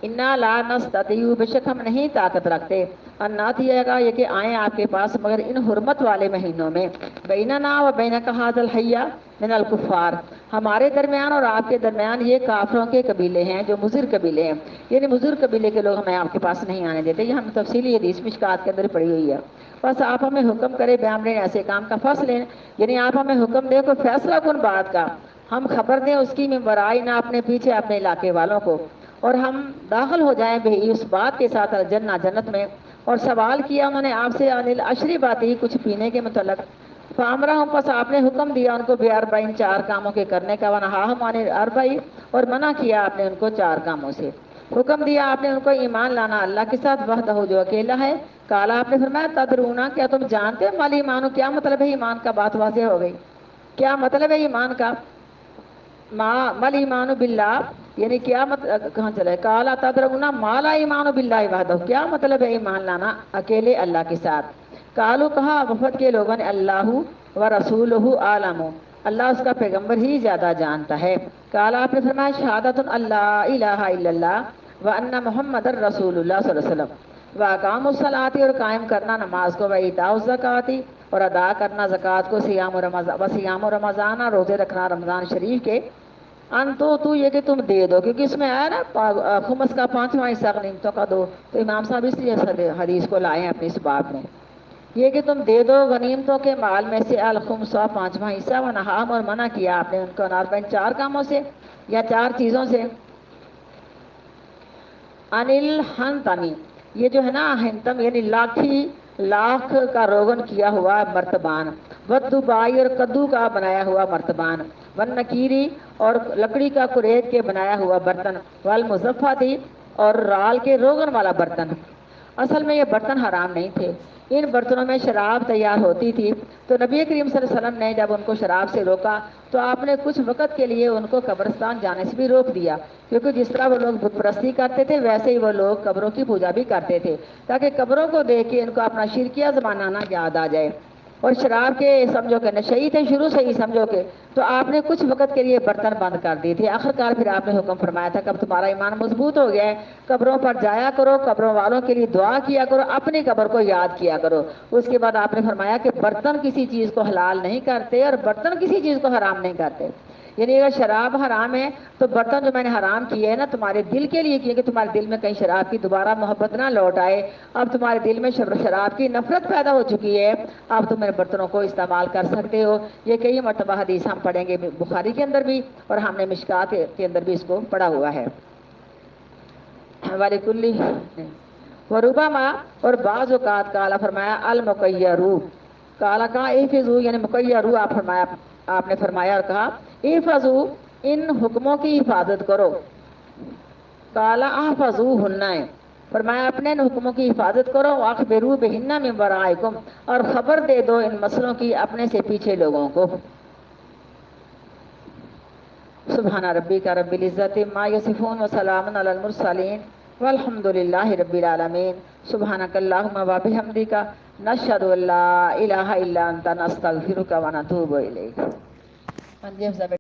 انا لا نستطيع بے شک ہم نہیں طاقت رکھتے ان ناتیے گا یہ کہ آئیں آپ کے پاس مگر ان حرمت والے مہینوں میں. بیننا و بینک ھذا الحی من الکفار ہمارے درمیان اور آپ کے درمیان یہ کافروں کے قبیلے ہیں جو مضر قبیلے ہیں. یعنی مضر قبیلے کے لوگ ہمیں آپ کے پاس نہیں آنے دیتے. یہ ہم تفصیلی حدیث مشکات کے اندر پڑھی ہوئی ہے. بس آپ ہمیں حکم کرے بیامرین ایسے کام کا فصل لیں، یعنی آپ ہمیں حکم دیں کوئی فیصلہ کن بات کا، ہم خبر دیں اس کی من ورائی نہ اپنے پیچھے اپنے علاقے والوں کو، اور ہم داخل ہو جائیں بے اس بات کے ساتھ الجنہ جنت میں. اور سوال کیا انہوں نے آپ سے انل عشری باتیں کچھ پینے کے متعلق. فامرہم پس آپ نے حکم دیا ان کو بے 4 کاموں کے کرنے کا. ونہاہم عن الاربع اور منع کیا آپ نے ان کو 4 کاموں سے. حکم دیا آپ نے ان کو ایمان لانا اللہ کے ساتھ وحدہ جو اکیلا ہے. کالا آپ نے فرمایا تدرونا کیا تم جانتے ہو مال ایمان ہو کیا مطلب ہے ایمان کا؟ بات واضح ہو گئی. کیا مطلب ہے ایمان کا؟ مل ایمان باللہ یعنی کیا مطلب کہاں چلے. کالا تدرونا مالا ایمان باللہ وحدہ کیا مطلب ہے ایمان لانا اکیلے اللہ کے ساتھ. کالو کہا وفد کے لوگوں نے اللہ و رسولہ عالم اللہ اس کا پیغمبر ہی زیادہ جانتا ہے. کالا آپ نے فرمایا شہادت اللہ الہ الا اللہ وان محمد الرسول اللہ صلی اللہ علیہ وسلم واقام الصلاۃ اور قائم کرنا نماز کو، وایتاء الزکوٰۃ اور ادا کرنا زکوٰۃ کو، سیام و رمضان اور روزے رکھنا رمضان شریف کے. ان تو یہ کہ تم دے دو، کیونکہ اس میں آیا نا خمس کا 5واں حصہ غنیمتوں کا دو، تو امام صاحب اس لیے حدیث کو لائے ہیں اپنے اس باب میں. یہ کہ تم دے دو غنیمتوں کے مال میں سے الخمس 5واں حصہ. ونہاہم اور منع کیا آپ نے ان کو ناربین 4 کاموں سے یا 4 چیزوں سے. انل ہنتمی یہ جو ہے نا ہنتم یعنی لاکھ کا روغن کیا ہوا مرتبان. ودبائی اور کدو کا بنایا ہوا مرتبان. ون نکیری اور لکڑی کا کریت کے بنایا ہوا برتن. والمزفاتی اور رال کے روغن والا برتن. اصل میں یہ برتن حرام نہیں تھے، ان برتنوں میں شراب تیار ہوتی تھی. تو نبی کریم صلی اللہ علیہ وسلم نے جب ان کو شراب سے روکا تو آپ نے کچھ وقت کے لیے ان کو قبرستان جانے سے بھی روک دیا، کیونکہ جس طرح وہ لوگ بت پرستی کرتے تھے ویسے ہی وہ لوگ قبروں کی پوجا بھی کرتے تھے، تاکہ قبروں کو دیکھ کے ان کو اپنا شرکیہ زمانہ نہ یاد آ جائے. اور شراب کے سمجھو کہ نشئی تھے شروع سے ہی سمجھو کہ، تو آپ نے کچھ وقت کے لیے برتن بند کر دیے تھے. آخرکار پھر آپ نے حکم فرمایا تھا کہ اب تمہارا ایمان مضبوط ہو گیا ہے، قبروں پر جایا کرو، قبروں والوں کے لیے دعا کیا کرو، اپنی قبر کو یاد کیا کرو. اس کے بعد آپ نے فرمایا کہ برتن کسی چیز کو حلال نہیں کرتے اور برتن کسی چیز کو حرام نہیں کرتے. یعنی اگر شراب حرام ہے تو برتن جو میں نے حرام کیے ہیں نا تمہارے دل کے لیے کیے کہ تمہارے دل میں کہیں شراب کی دوبارہ محبت نہ لوٹ آئے. اب تمہارے دل میں شراب کی نفرت پیدا ہو چکی ہے، اب تم میرے برتنوں کو استعمال کر سکتے ہو. یہ کئی مرتبہ حدیث ہم پڑھیں گے بخاری کے اندر بھی، اور ہم نے مشکات کے اندر بھی اس کو پڑھا ہوا ہے. وَلِكُلِّ وَرُبَمَا اور بعض اوقات کالا فرمایا المقیرو کالا کہا احفظو یعنی مقیرو آپ نے فرمایا اور کہا احفظو ان حکموں کی حفاظت کرو. کالا احفظو ہننا فرمایا اپنے ان حکموں کی حفاظت کرو. واخبروا بہن من ورائکم اور خبر دے دو ان مسئلوں کی اپنے سے پیچھے لوگوں کو. سبحان ربک رب العزت ما یصفون وسلام علی المرسلین والحمد للہ رب العالمین سبحانک اللہم و بحمدک نشہد ان لا الہ الا انت نستغفرک و نتوب الیک. ہاں جی حفظہ بیٹا.